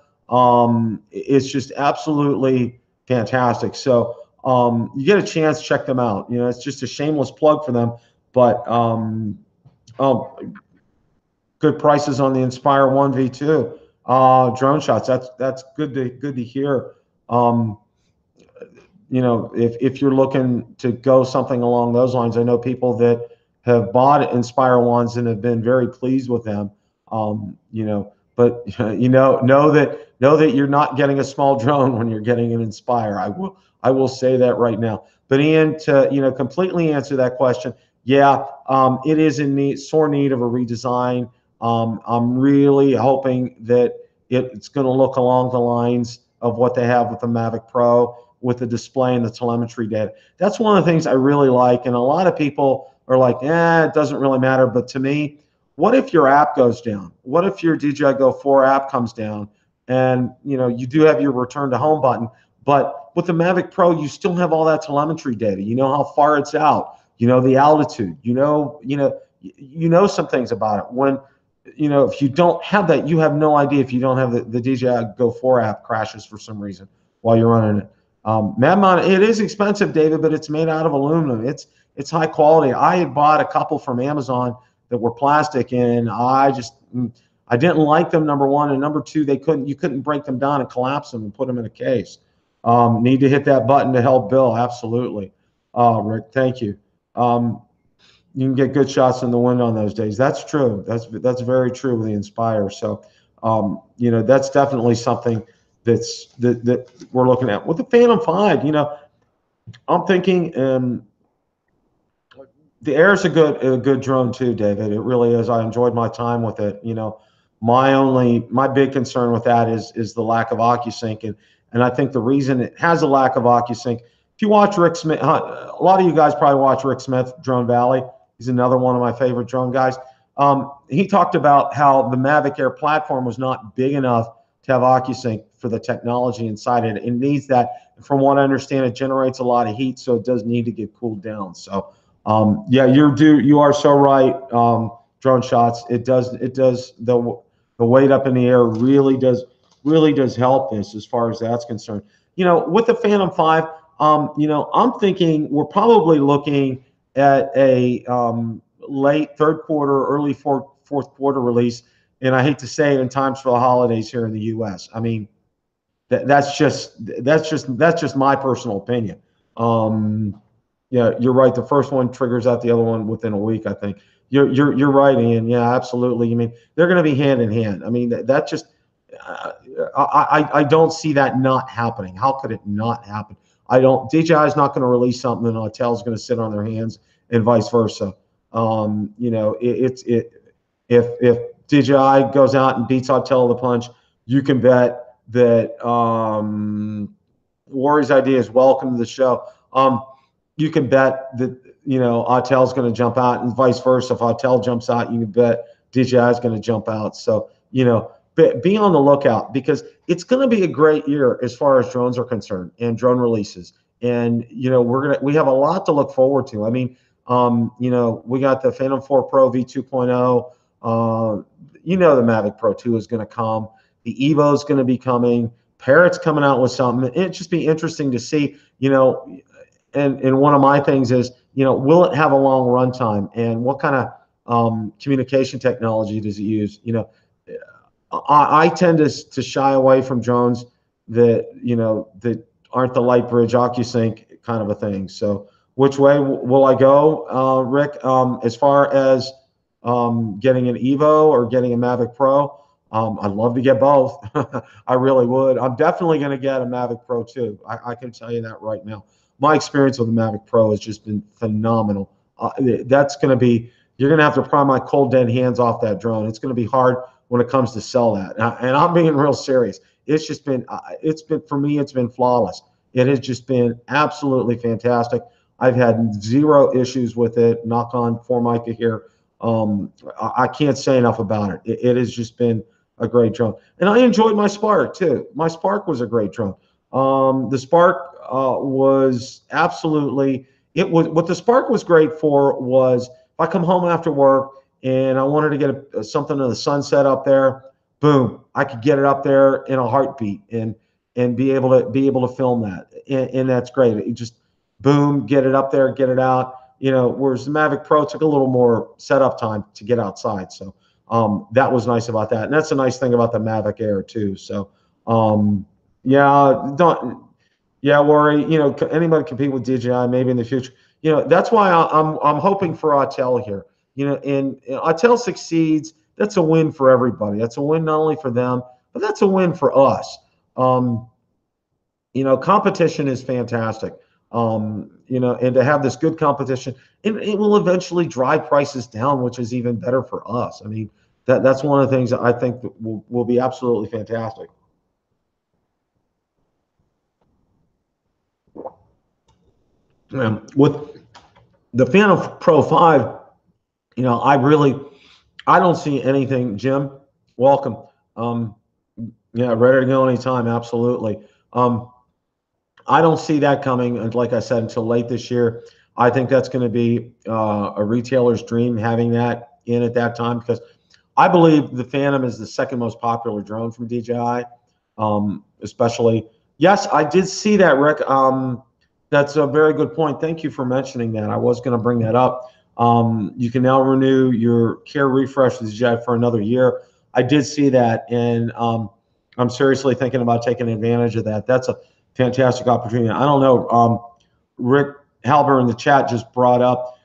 It's just absolutely fantastic. So you get a chance, check them out. You know, it's just a shameless plug for them. But good prices on the Inspire 1 V2 drone shots. That's good to hear. You know, if you're looking to go something along those lines, I know people that have bought Inspire 1s and have been very pleased with them. You know, but you know that you're not getting a small drone when you're getting an Inspire. I will say that right now. But Ian, to completely answer that question, yeah, it is in sore need of a redesign. I'm really hoping that it's going to look along the lines of what they have with the Mavic Pro, with the display and the telemetry data. That's one of the things I really like. And a lot of people are like, it doesn't really matter. But to me, what if your app goes down? What if your DJI Go 4 app comes down, and you do have your return to home button, but with the Mavic Pro, you still have all that telemetry data. You know how far it's out. You know the altitude. You know some things about it. When if you don't have that, you have no idea. If you don't have the DJI Go 4 app crashes for some reason while you're running it. Mav Mount, it is expensive, David, but it's made out of aluminum. It's high quality. I had bought a couple from Amazon that were plastic, and I didn't like them, number one, and number two, you couldn't break them down and collapse them and put them in a case. Need to hit that button to help Bill, absolutely. Rick, thank you. You can get good shots in the wind on those days. That's true. That's very true with the Inspire. So, that's definitely something that we're looking at. With the Phantom 5, I'm thinking the Air is a good drone too, David. It really is. I enjoyed my time with it. My big concern with that is the lack of OcuSync, and I think the reason it has a lack of OcuSync. If you watch Rick Smith, a lot of you guys probably watch Rick Smith, Drone Valley. He's another one of my favorite drone guys. He talked about how the Mavic Air platform was not big enough to have OcuSync for the technology inside it. It needs that. From what I understand, it generates a lot of heat, so it does need to get cooled down. So yeah, you are so right. Drone shots, it does the weight up in the air really does help this as far as that's concerned. With the Phantom 5, I'm thinking we're probably looking at a late third quarter, early fourth quarter release. And I hate to say it, in times for the holidays here in the U.S. I mean, that's just my personal opinion. Yeah, you're right. The first one triggers out the other one within a week, I think. You're right, Ian. Yeah, absolutely. I mean, they're going to be hand in hand. I mean, that just I don't see that not happening. How could it not happen? DJI is not going to release something and Autel's going to sit on their hands and vice versa. If DJI goes out and beats Autel to the punch, you can bet that Warrior's Idea is welcome to the show. You can bet that Autel's going to jump out, and vice versa. If Autel jumps out, you can bet DJI is going to jump out. So be on the lookout, because it's going to be a great year as far as drones are concerned and drone releases. And we have a lot to look forward to. I mean, we got the Phantom 4 Pro V2.0. The Mavic Pro 2 is going to come. The Evo is going to be coming. Parrot's coming out with something. It'd just be interesting to see, and one of my things is, will it have a long runtime, and what kind of communication technology does it use? I tend to shy away from drones that aren't the light bridge OcuSync kind of a thing. So which way will I go, Rick? As far as getting an Evo or getting a Mavic Pro, I'd love to get both. I really would. I'm definitely going to get a Mavic Pro 2. I can tell you that right now. My experience with the Mavic Pro has just been phenomenal. That's going to be, you're going to have to pry my cold dead hands off that drone. It's going to be hard when it comes to sell that. And I'm being real serious. It's just been, for me, it's been flawless. It has just been absolutely fantastic. I've had zero issues with it. Knock on Formica here. I can't say enough about it. It has just been a great drone. And I enjoyed my Spark too. My Spark was a great drone. The Spark was absolutely, what the Spark was great for was, if I come home after work and I wanted to get something in the sunset up there, boom, I could get it up there in a heartbeat and be able to film that. And that's great. It just, boom, get it up there, get it out. Whereas the Mavic Pro took a little more setup time to get outside. So that was nice about that. And that's a nice thing about the Mavic Air too. So worry, anybody compete with DJI maybe in the future. That's why I'm hoping for Autel here. And Autel succeeds, that's a win for everybody. That's a win not only for them, but that's a win for us. Competition is fantastic. And to have this good competition, it will eventually drive prices down, which is even better for us. I mean, that's one of the things that I think that will be absolutely fantastic. With the Phantom Pro 5, I don't see anything. Jim, welcome. Ready to go anytime, absolutely. I don't see that coming, and like I said, until late this year. I think that's going to be a retailer's dream, having that in at that time, because I believe the Phantom is the second most popular drone from DJI, especially. Yes, I did see that, Rick. That's a very good point. Thank you for mentioning that. I was going to bring that up. You can now renew your Care Refresh with DJI for another year. I did see that, and I'm seriously thinking about taking advantage of that. That's a fantastic opportunity. I don't know. Rick Halber in the chat just brought up,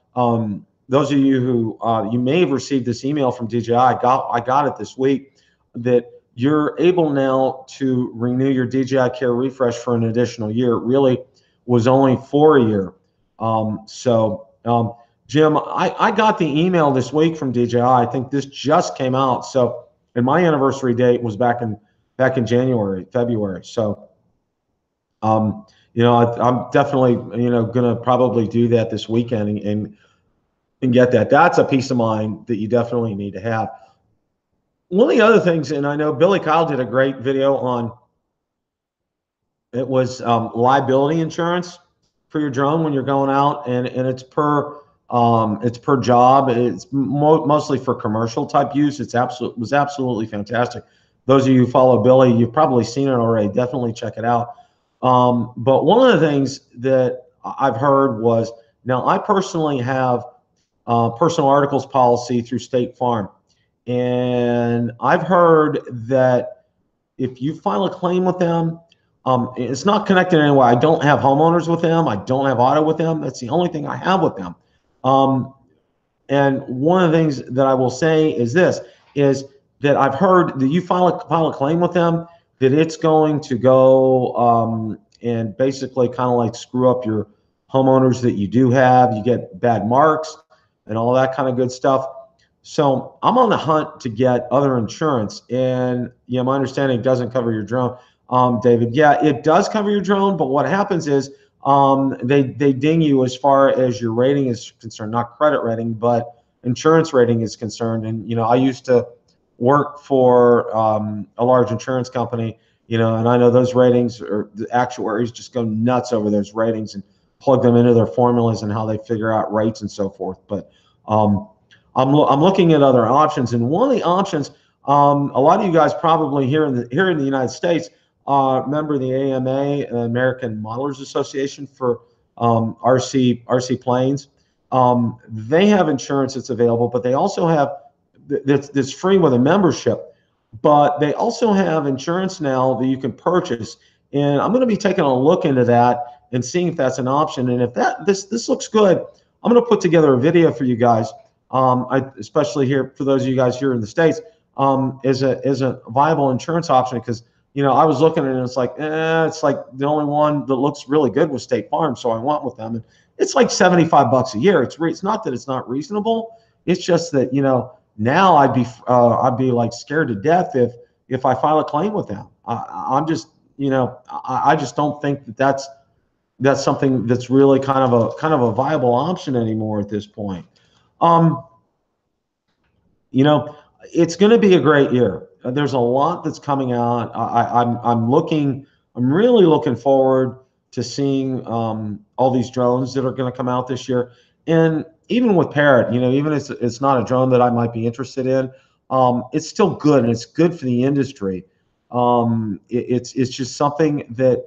those of you who you may have received this email from DJI. I got it this week, that you're able now to renew your DJI Care Refresh for an additional year. It really was only for a year. Jim, I got the email this week from DJI. I think this just came out. So, and my anniversary date was back in February. So, I'm definitely, going to probably do that this weekend and and get that. That's a peace of mind that you definitely need to have. One of the other things, and I know Billy Kyle did a great video on, it was liability insurance for your drone when you're going out, and it's per job. It's mostly for commercial type use. It was absolutely fantastic. Those of you who follow Billy, you've probably seen it already. Definitely check it out. But one of the things that I've heard was, now I personally have personal articles policy through State Farm, and I've heard that if you file a claim with them, it's not connected in any way. I don't have homeowners with them. I don't have auto with them. That's the only thing I have with them. And one of the things that I will say is this, is that I've heard that you file a claim with them, that it's going to go and basically kind of like screw up your homeowners that you do have. You get bad marks and all that kind of good stuff. So I'm on the hunt to get other insurance, and my understanding doesn't cover your drone. David, yeah, it does cover your drone, but what happens is they ding you as far as your rating is concerned, not credit rating, but insurance rating is concerned. And I used to work for a large insurance company, and I know those ratings, or the actuaries just go nuts over those ratings and plug them into their formulas and how they figure out rates and so forth. But I'm looking at other options, and one of the options, a lot of you guys probably here in the United States, remember the AMA, American Modelers Association, for RC planes. They have insurance that's available, but they also have that's free with a membership. But they also have insurance now that you can purchase, and I'm going to be taking a look into that and seeing if that's an option. And if this looks good, I'm going to put together a video for you guys. Especially here for those of you guys here in the States, is a viable insurance option, because I was looking at it and it's like the only one that looks really good was State Farm, so I went with them, and it's like $75 a year. It's not that it's not reasonable. It's just that now I'd be like scared to death if I file a claim with them. I'm just I just don't think that's something that's really kind of a viable option anymore at this point. It's going to be a great year. There's a lot that's coming out. I'm really looking forward to seeing all these drones that are going to come out this year. And even with Parrot, even if it's not a drone that I might be interested in, it's still good, and it's good for the industry. It's just something that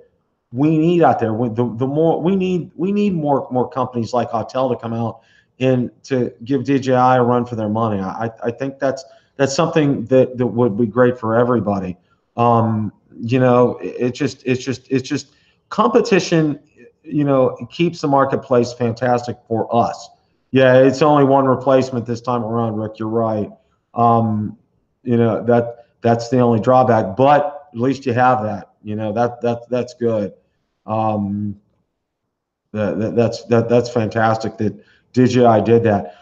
we need out there. The more we need more companies like Autel to come out and to give DJI a run for their money. I think that's something that would be great for everybody. It's just competition. It keeps the marketplace fantastic for us. Yeah, it's only one replacement this time around, Rick. You're right. That's the only drawback, but at least you have that. That's good. That's fantastic that DJI did that.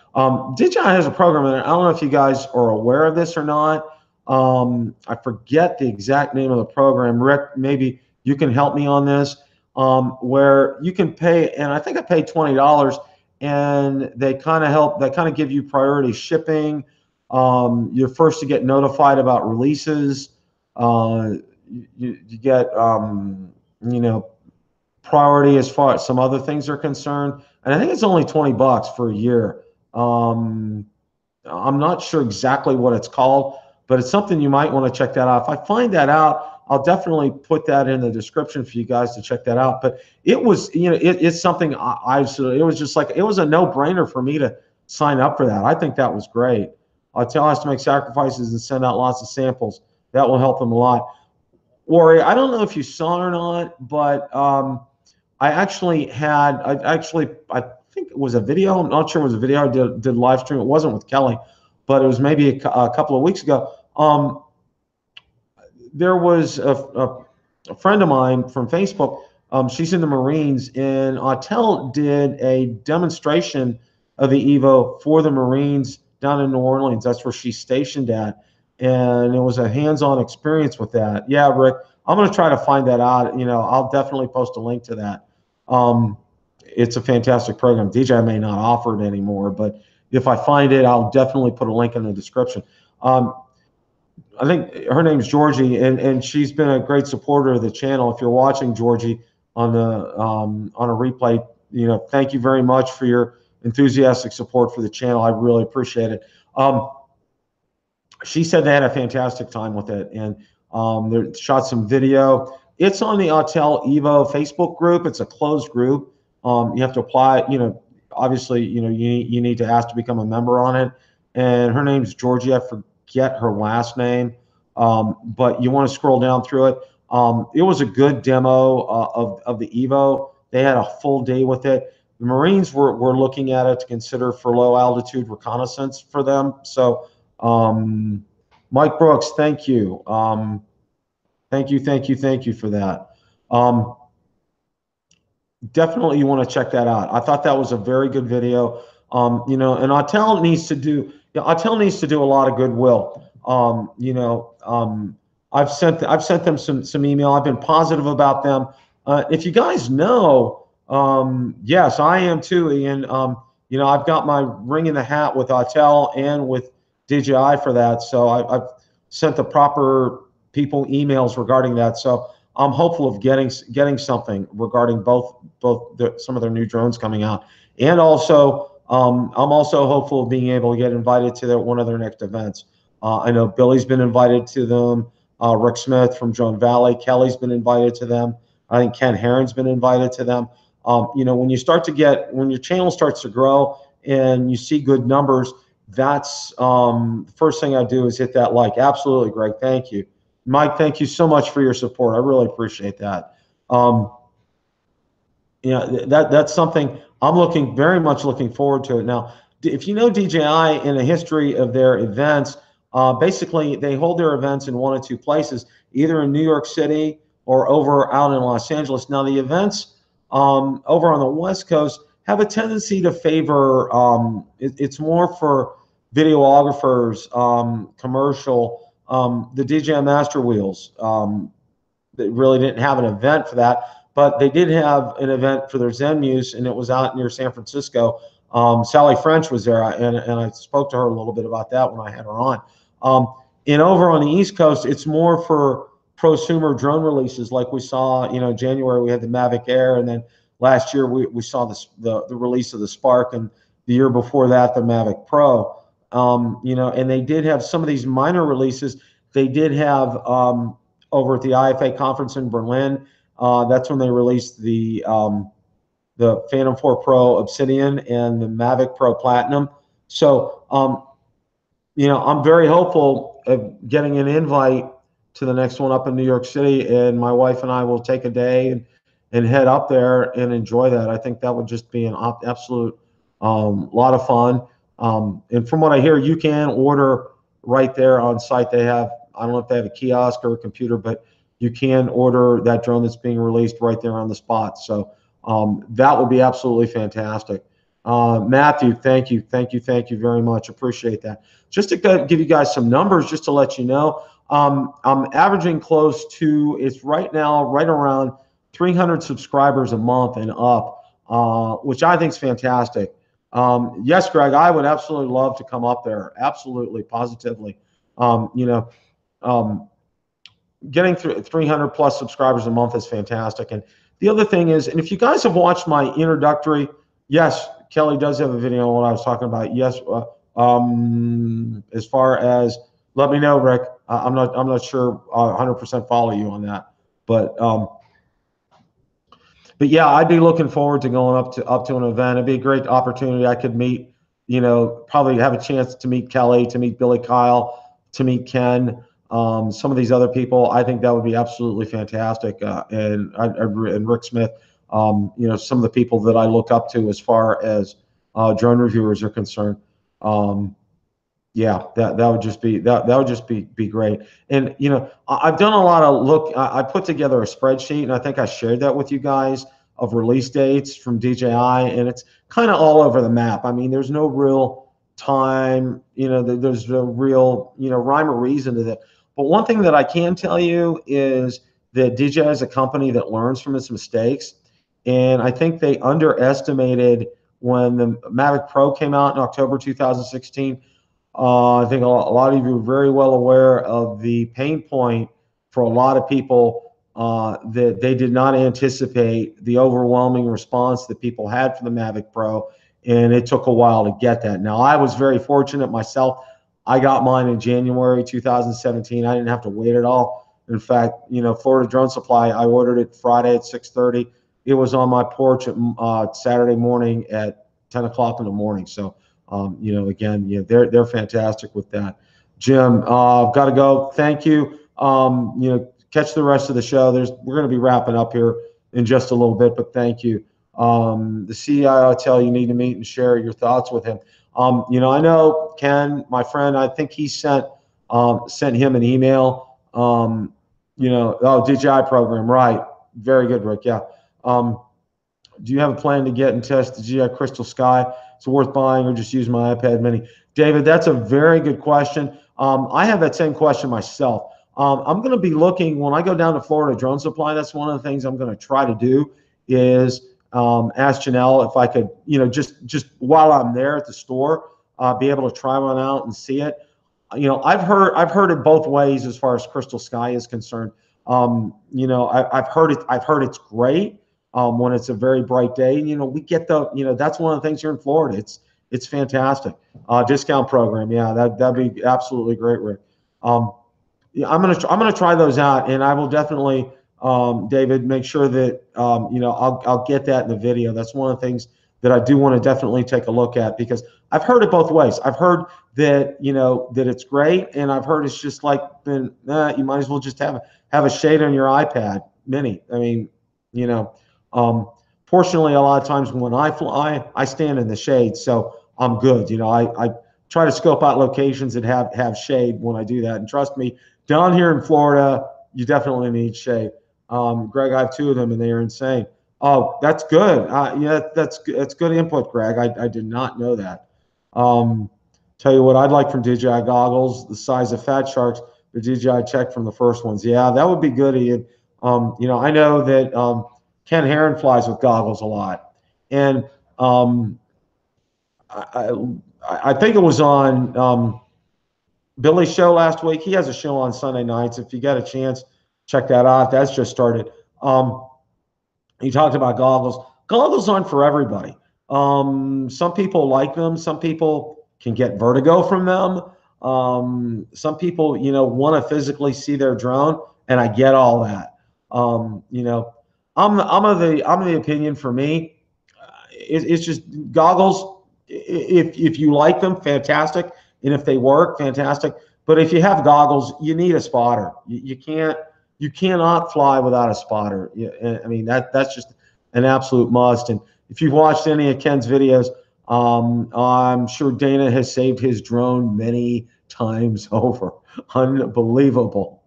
DJI has a program, and I don't know if you guys are aware of this or not. I forget the exact name of the program. Rick, maybe you can help me on this, where you can pay, and I think I paid $20, and they kind of give you priority shipping. You're first to get notified about releases. You get priority as far as some other things are concerned, and I think it's only $20 for a year. I'm not sure exactly what it's called, but it's something you might want to check that out. If I find that out, I'll definitely put that in the description for you guys to check that out. But it was, it's something it was just like, it was a no-brainer for me to sign up for that. I think that was great. Autel has to make sacrifices and send out lots of samples. That will help them a lot. Ori, I don't know if you saw it or not, but I think it was a video. I'm not sure it was a video. I did a live stream. It wasn't with Kelly, but it was maybe a couple of weeks ago. There was a friend of mine from Facebook. She's in the Marines, and Autel did a demonstration of the Evo for the Marines down in New Orleans. That's where she's stationed at, and it was a hands-on experience with that. Yeah, Rick, I'm going to try to find that out. I'll definitely post a link to that. It's a fantastic program. DJI may not offer it anymore, but if I find it, I'll definitely put a link in the description. I think her name's Georgie, and she's been a great supporter of the channel. If you're watching, Georgie, on a replay, thank you very much for your enthusiastic support for the channel. I really appreciate it. She said they had a fantastic time with it, and they shot some video. It's on the Autel Evo Facebook group. It's a closed group. You have to apply. Obviously, you need to ask to become a member on it. And her name's Georgie. I forget her last name, but you want to scroll down through it. It was a good demo of the Evo. They had a full day with it. The Marines were looking at it to consider for low altitude reconnaissance for them. So Mike Brooks, thank you. Thank you for that. Definitely you want to check that out. I thought that was a very good video. And Autel needs to do a lot of goodwill. I've sent them some email. I've been positive about them. If you guys know, yes, I am too, Ian. I've got my ring in the hat with Autel and with DJI for that. So I've sent the proper people emails regarding that. So I'm hopeful of getting something regarding both some of their new drones coming out, and also I'm also hopeful of being able to get invited to one of their next events. I know Billy's been invited to them. Rick Smith from Drone Valley, Kelly's been invited to them. I think Ken Herron's been invited to them. When your channel starts to grow and you see good numbers, that's the first thing I do is hit that like. Absolutely, Greg. Thank you. Mike, thank you so much for your support. I really appreciate that. That's something I'm very much looking forward to it. Now, if you know DJI in the history of their events, basically they hold their events in one of two places, either in New York City or over out in Los Angeles. Now, the events over on the West Coast have a tendency to favor, it's more for videographers, commercial. The DJI Master Wheels, they really didn't have an event for that, but they did have an event for their Zen Muse, and it was out near San Francisco. Sally French was there, and I spoke to her a little bit about that when I had her on. And over on the East Coast, it's more for prosumer drone releases, like we saw, January we had the Mavic Air, and then last year we saw the release of the Spark, and the year before that the Mavic Pro. And they did have some of these minor releases. They did have over at the IFA conference in Berlin. That's when they released the Phantom 4 Pro Obsidian and the Mavic Pro Platinum. So, I'm very hopeful of getting an invite to the next one up in New York City, and my wife and I will take a day and head up there and enjoy that. I think that would just be an absolute lot of fun. And from what I hear, you can order right there on site. They have, I don't know if they have a kiosk or a computer, but you can order that drone that's being released right there on the spot. So that would be absolutely fantastic. Matthew, thank you very much. Appreciate that. Just to give you guys some numbers, just to let you know, I'm averaging close to, it's right now right around 300 subscribers a month and up, which I think is fantastic. Yes, Greg, I would absolutely love to come up there. Absolutely, positively. Getting through 300 plus subscribers a month is fantastic. And the other thing is, and if you guys have watched my introductory, yes, Kelly does have a video on what I was talking about. Yes, as far as, let me know, Rick. I'm not sure 100% follow you on that, but yeah, I'd be looking forward to going up to an event. It'd be a great opportunity. I could meet, probably have a chance to meet Kelly, to meet Billy Kyle, to meet Ken, some of these other people. I think that would be absolutely fantastic. And Rick Smith, some of the people that I look up to as far as drone reviewers are concerned. Yeah, that would just be great. And I've done a lot of I put together a spreadsheet, and I think I shared that with you guys, of release dates from DJI, and it's kind of all over the map. I mean, there's no real time, there's no real rhyme or reason to that. But one thing that I can tell you is that DJI is a company that learns from its mistakes, and I think they underestimated when the Mavic Pro came out in October 2016. I think a lot of you are very well aware of the pain point for a lot of people that they did not anticipate the overwhelming response that people had for the Mavic Pro, and it took a while to get that. Now, I was very fortunate myself. I got mine in January 2017. I didn't have to wait at all. In fact, Florida Drone Supply, I ordered it Friday at 6:30. It was on my porch at Saturday morning at 10 o'clock in the morning. So, again, they're fantastic with that. Jim, I've got to go. Thank you. Catch the rest of the show. We're going to be wrapping up here in just a little bit, but thank you. The CIO tell you need to meet and share your thoughts with him. I know Ken, my friend, I think he sent him an email. DJI program, right? Very good, Rick. Yeah. Do you have a plan to get and test the DJI Crystal Sky? Is it worth buying or just use my iPad Mini? David, that's a very good question. I have that same question myself. I'm going to be looking when I go down to Florida Drone Supply. That's one of the things I'm going to try to do is ask Janelle if I could, just while I'm there at the store, be able to try one out and see it. I've heard it both ways as far as Crystal Sky is concerned. I've heard it's great when it's a very bright day. We get that's one of the things here in Florida. It's fantastic. Discount program, yeah, that'd be absolutely great, Rick. I'm gonna try those out, and I will definitely, David, make sure that I'll get that in the video. That's one of the things that I do want to definitely take a look at, because I've heard it both ways. I've heard that that it's great, and I've heard it's just like you might as well just have a shade on your iPad Mini. I mean, fortunately, a lot of times when I fly, I stand in the shade, so I'm good. I try to scope out locations that have shade when I do that, and trust me, down here in Florida, you definitely need shade. Greg, I have 2 of them, and they are insane. Oh, that's good. Yeah, that's good input, Greg. I did not know that. Tell you what I'd like from DJI goggles, the size of Fat Sharks, the DJI check from the first ones. Yeah, that would be good, Ian. I know that Ken Heron flies with goggles a lot, and I think it was on Billy's show last week. He has a show on Sunday nights. If you get a chance, check that out. That's just started. He talked about goggles. Goggles aren't for everybody. Some people like them. Some people can get vertigo from them. Some people, want to physically see their drone, and I get all that. I'm of the opinion, for me, it's just goggles. If you like them, fantastic, and if they work, fantastic. But if you have goggles, you need a spotter. You cannot fly without a spotter. I mean, that's just an absolute must. And if you've watched any of Ken's videos, I'm sure Dana has saved his drone many times over. Unbelievable.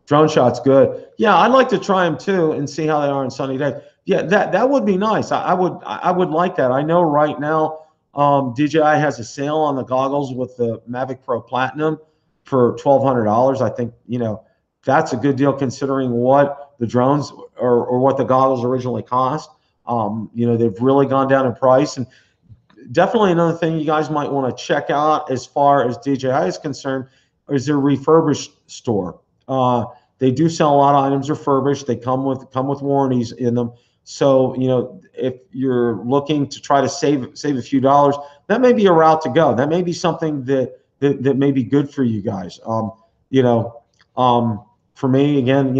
Drone shot's good. Yeah, I'd like to try them too and see how they are on sunny days. Yeah, that would be nice. I would like that. I know right now DJI has a sale on the goggles with the Mavic Pro Platinum for $1,200. I think that's a good deal considering what the drones or what the goggles originally cost. They've really gone down in price. And definitely another thing you guys might want to check out as far as DJI is concerned is their refurbished store. They do sell a lot of items refurbished. They come with warranties in them. So, if you're looking to try to save a few dollars, that may be a route to go. That may be something that may be good for you guys. For me, again,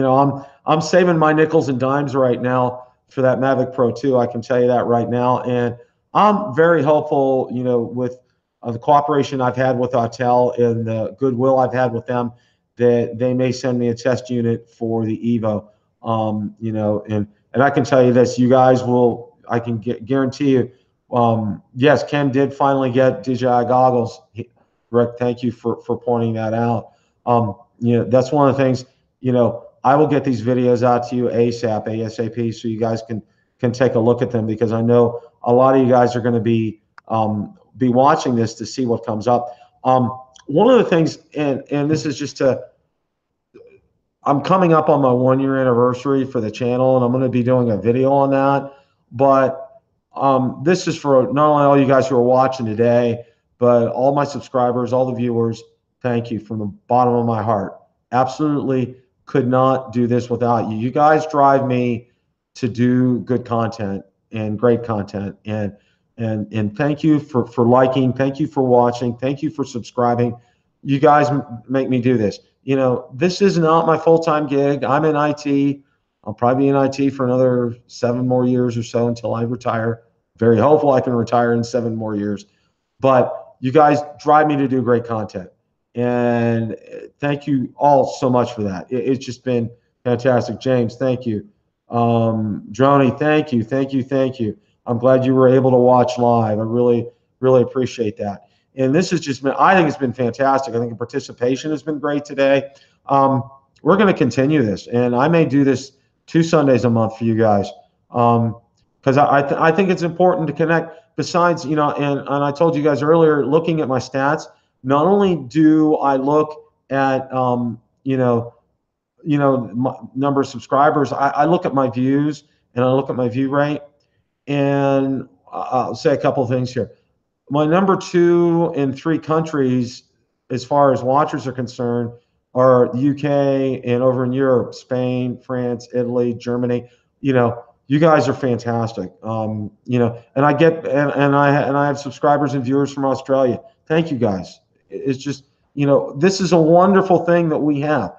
I'm saving my nickels and dimes right now for that Mavic Pro 2. I can tell you that right now, and I'm very hopeful, with the cooperation I've had with Autel and the goodwill I've had with them, that they may send me a test unit for the Evo. And I can tell you this, you guys will, I can guarantee you, yes, Ken did finally get DJI goggles. Rick, thank you for pointing that out. That's one of the things, I will get these videos out to you ASAP, so you guys can take a look at them, because I know a lot of you guys are going to be watching this to see what comes up. One of the things, and this is just I'm coming up on my 1-year anniversary for the channel, and I'm going to be doing a video on that. But this is for not only all you guys who are watching today, but all my subscribers, all the viewers. Thank you from the bottom of my heart. Absolutely could not do this without you. You guys drive me to do good content and great content. And thank you for liking. Thank you for watching. Thank you for subscribing. You guys make me do this. You know, this is not my full-time gig. I'm in IT. I'll probably be in IT for another 7 more years or so until I retire. Very hopeful I can retire in 7 more years. But you guys drive me to do great content. And thank you all so much for that. It's just been fantastic. James, thank you. Droney, thank you, thank you, thank you. I'm glad you were able to watch live. I really, really appreciate that. And this has just been, I think it's been fantastic. I think the participation has been great today. We're going to continue this, and I may do this 2 Sundays a month for you guys, because I think it's important to connect. Besides, you know, and I told you guys earlier, looking at my stats, not only do I look at my number of subscribers, I look at my views and I look at my view rate, and I'll say a couple of things here. My number 2 in 3 countries, as far as watchers are concerned, are the UK and over in Europe, Spain, France, Italy, Germany. You know, you guys are fantastic. You know, and I have subscribers and viewers from Australia. Thank you guys. It's just, you know, this is a wonderful thing that we have.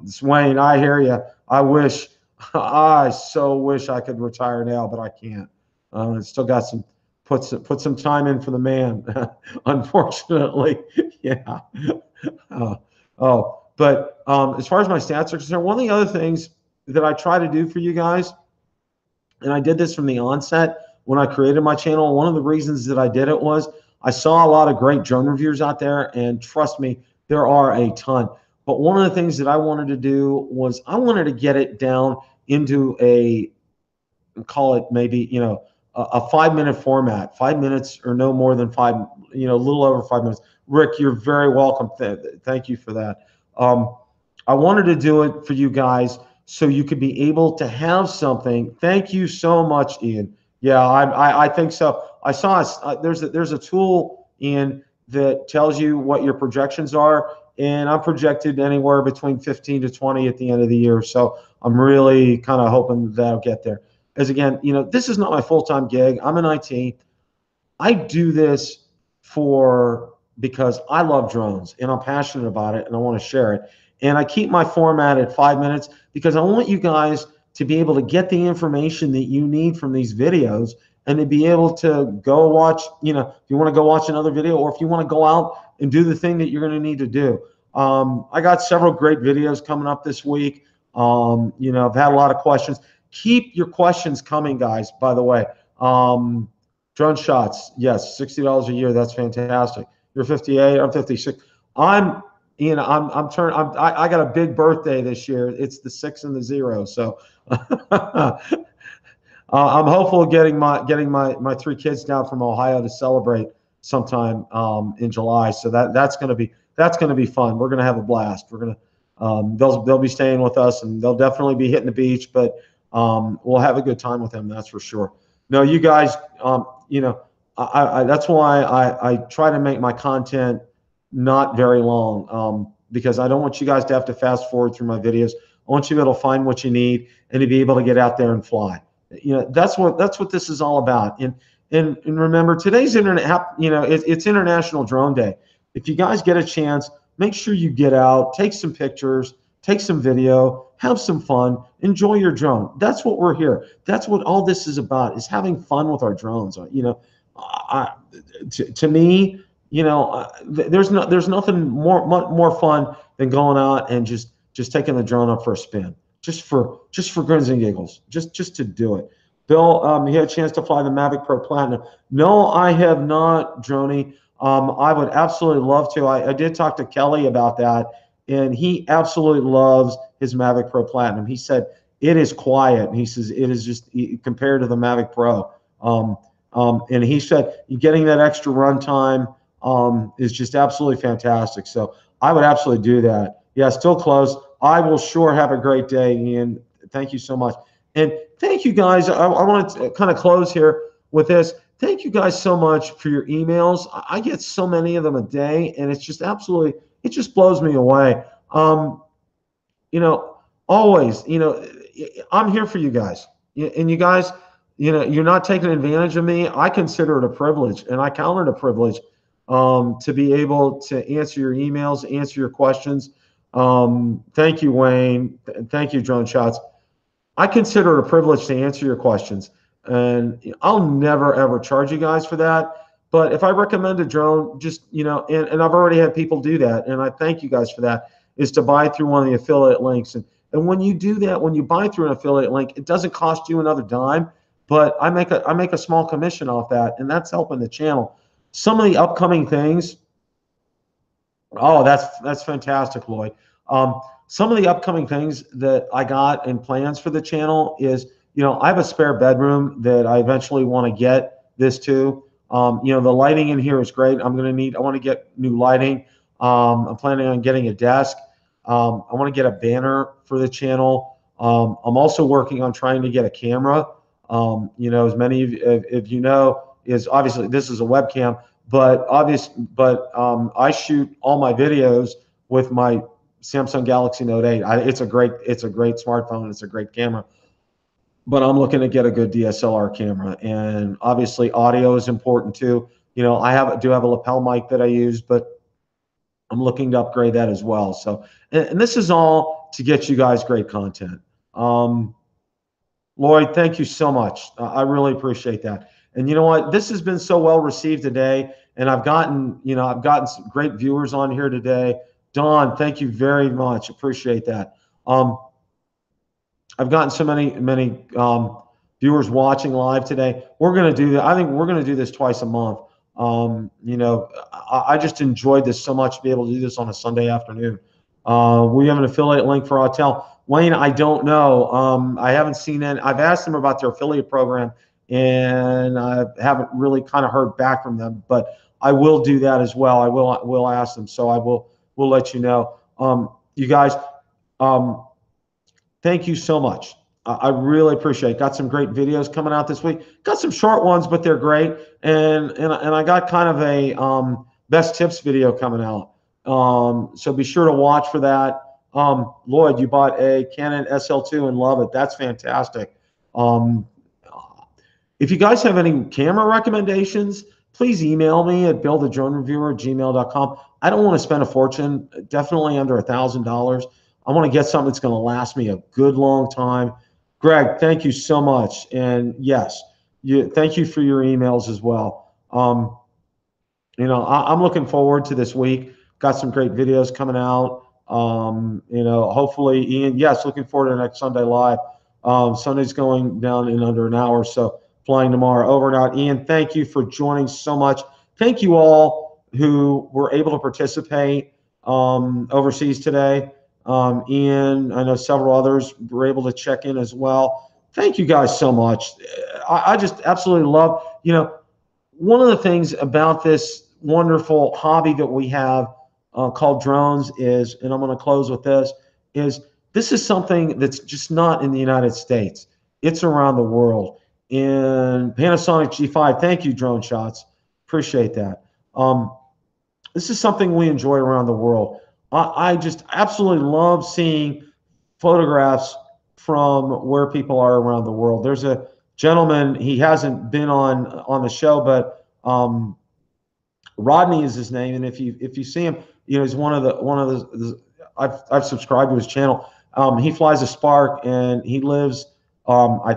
Swain, I hear you. I so wish I could retire now, but I can't. I still got some, put some time in for the man, unfortunately. Yeah. But as far as my stats are concerned, one of the other things that I try to do for you guys, and I did this from the onset when I created my channel, one of the reasons that I did it was I saw a lot of great drone reviewers out there, and trust me, there are a ton. But one of the things that I wanted to do was I wanted to get it down into a, call it maybe, you know, a 5-minute format, 5 minutes or no more than 5, you know, a little over 5 minutes. Rick, you're very welcome. Thank you for that. I wanted to do it for you guys so you could be able to have something. Thank you so much, Ian. Yeah, I think so. I saw there's a tool, Ian, that tells you what your projections are, and I'm projected anywhere between 15 to 20 at the end of the year. So I'm really kind of hoping that I'll get there. As again, you know, this is not my full-time gig. I'm in IT. I do this because I love drones and I'm passionate about it and I want to share it. And I keep my format at 5 minutes because I want you guys to be able to get the information that you need from these videos and to be able to go watch, you know, if you want to go watch another video or if you want to go out and do the thing that you're going to need to do. I got several great videos coming up this week. You know, I've had a lot of questions. Keep your questions coming, guys, by the way. Drone shots, yes, $60 a year. That's fantastic. You're 58, I'm 56. I got a big birthday this year. It's the 6 and the 0. So I'm hopeful of getting my 3 kids down from Ohio to celebrate sometime in July. So that's going to be fun. We're going to have a blast. We're going to they'll be staying with us and they'll definitely be hitting the beach, but we'll have a good time with them. That's for sure. No, you guys, you know, that's why I try to make my content not very long, because I don't want you guys to have to fast forward through my videos. I want you to be able to find what you need and to be able to get out there and fly. You know, that's what this is all about. And remember, today's internet, you know, it's International Drone Day. If you guys get a chance, make sure you get out, take some pictures, take some video, have some fun, enjoy your drone. That's what we're here. That's what all this is about, is having fun with our drones. You know, to me, you know, there's nothing more fun than going out and just taking the drone up for a spin, just for grins and giggles, just to do it. Bill, you had a chance to fly the Mavic Pro Platinum. No, I have not, Droney. I would absolutely love to. I did talk to Kelly about that, and he absolutely loves his Mavic Pro Platinum. He said it is quiet, and he says it is just compared to the Mavic Pro. And he said getting that extra run time is just absolutely fantastic. So I would absolutely do that. Yeah, still closed. I will sure have a great day, Ian. Thank you so much. And thank you guys. I want to kind of close here. with this. Thank you guys so much for your emails. I get so many of them a day, and it's just absolutely, it just blows me away. You know, always, you know, I'm here for you guys, and you guys, you know, you're not taking advantage of me. I consider it a privilege, and I count it a privilege to be able to answer your emails, answer your questions. Thank you, Wayne. Thank you, Drone Shots. I consider it a privilege to answer your questions, and I'll never ever charge you guys for that. But if I recommend a drone, just, you know, and I've already had people do that, and I thank you guys for that, is to buy through one of the affiliate links. And when you do that, when you buy through an affiliate link, it doesn't cost you another dime, but I make a small commission off that, and that's helping the channel. Some of the upcoming things, oh, that's fantastic, Lloyd. Some of the upcoming things that I got and plans for the channel is, you know, I have a spare bedroom that I eventually want to get this to. You know, the lighting in here is great. I want to get new lighting. I'm planning on getting a desk. I want to get a banner for the channel. I'm also working on trying to get a camera. You know, as many of you know, is obviously this is a webcam, but I shoot all my videos with my Samsung Galaxy Note 8. It's a great smartphone. It's a great camera. But I'm looking to get a good DSLR camera, and obviously audio is important too. You know, I do have a lapel mic that I use, but I'm looking to upgrade that as well. So, and this is all to get you guys great content. Lloyd, thank you so much. I really appreciate that. And you know what? This has been so well received today, and I've gotten some great viewers on here today. Don, thank you very much. Appreciate that. I've gotten so many viewers watching live today. We're going to do that. I think we're going to do this twice a month. You know, I just enjoyed this so much to be able to do this on a Sunday afternoon. We have an affiliate link for Autel. Wayne, I don't know. I haven't seen it. I've asked them about their affiliate program, and I haven't really kind of heard back from them. But I will do that as well. I will ask them. So we'll let you know. You guys, thank you so much. I really appreciate it. Got some great videos coming out this week. Got some short ones, but they're great. And I got kind of a best tips video coming out. So be sure to watch for that. Lloyd, you bought a Canon SL2 and love it. That's fantastic. If you guys have any camera recommendations, please email me at BillTheDroneReviewer@gmail.com. I don't want to spend a fortune, definitely under $1,000. I want to get something that's going to last me a good long time. Greg, thank you so much. And yes, thank you for your emails as well. You know, I'm looking forward to this week. Got some great videos coming out. You know, hopefully, Ian, yes, looking forward to next Sunday live. Sunday's going down in under an hour, so flying tomorrow. Over and out. Ian, thank you for joining so much. Thank you all who were able to participate overseas today. Ian, I know several others were able to check in as well. Thank you guys so much. I just absolutely love, you know, one of the things about this wonderful hobby that we have called drones is, and I'm going to close with this, is something that's just not in the United States. It's around the world. In Panasonic G5, thank you, Drone Shots. Appreciate that. This is something we enjoy around the world. I just absolutely love seeing photographs from where people are around the world. There's a gentleman, he hasn't been on the show, but Rodney is his name, and if you see him, you know, he's one of the I've subscribed to his channel. He flies a Spark, and he lives I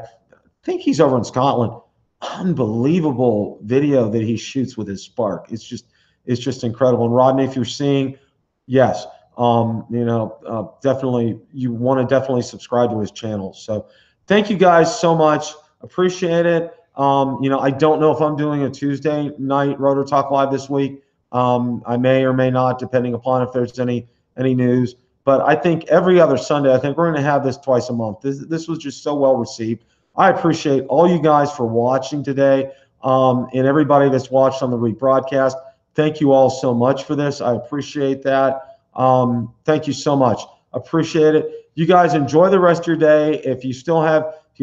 think he's over in Scotland. Unbelievable video that he shoots with his Spark. It's just incredible. And Rodney, if you're seeing, yes, you know, definitely you want to definitely subscribe to his channel. So thank you guys so much. Appreciate it. You know, I don't know if I'm doing a Tuesday night Rotor Talk Live this week. I may or may not, depending upon if there's any news. But I think every other Sunday, I think we're going to have this twice a month. This was just so well received. I appreciate all you guys for watching today, and everybody that's watched on the rebroadcast. Thank you all so much for this. I appreciate that. Thank you so much. Appreciate it. You guys enjoy the rest of your day. If you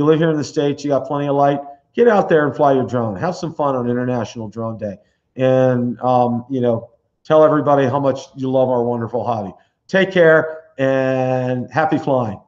live here in the States, you got plenty of light. get out there and fly your drone. Have some fun on International Drone Day. And, you know, tell everybody how much you love our wonderful hobby. Take care and happy flying.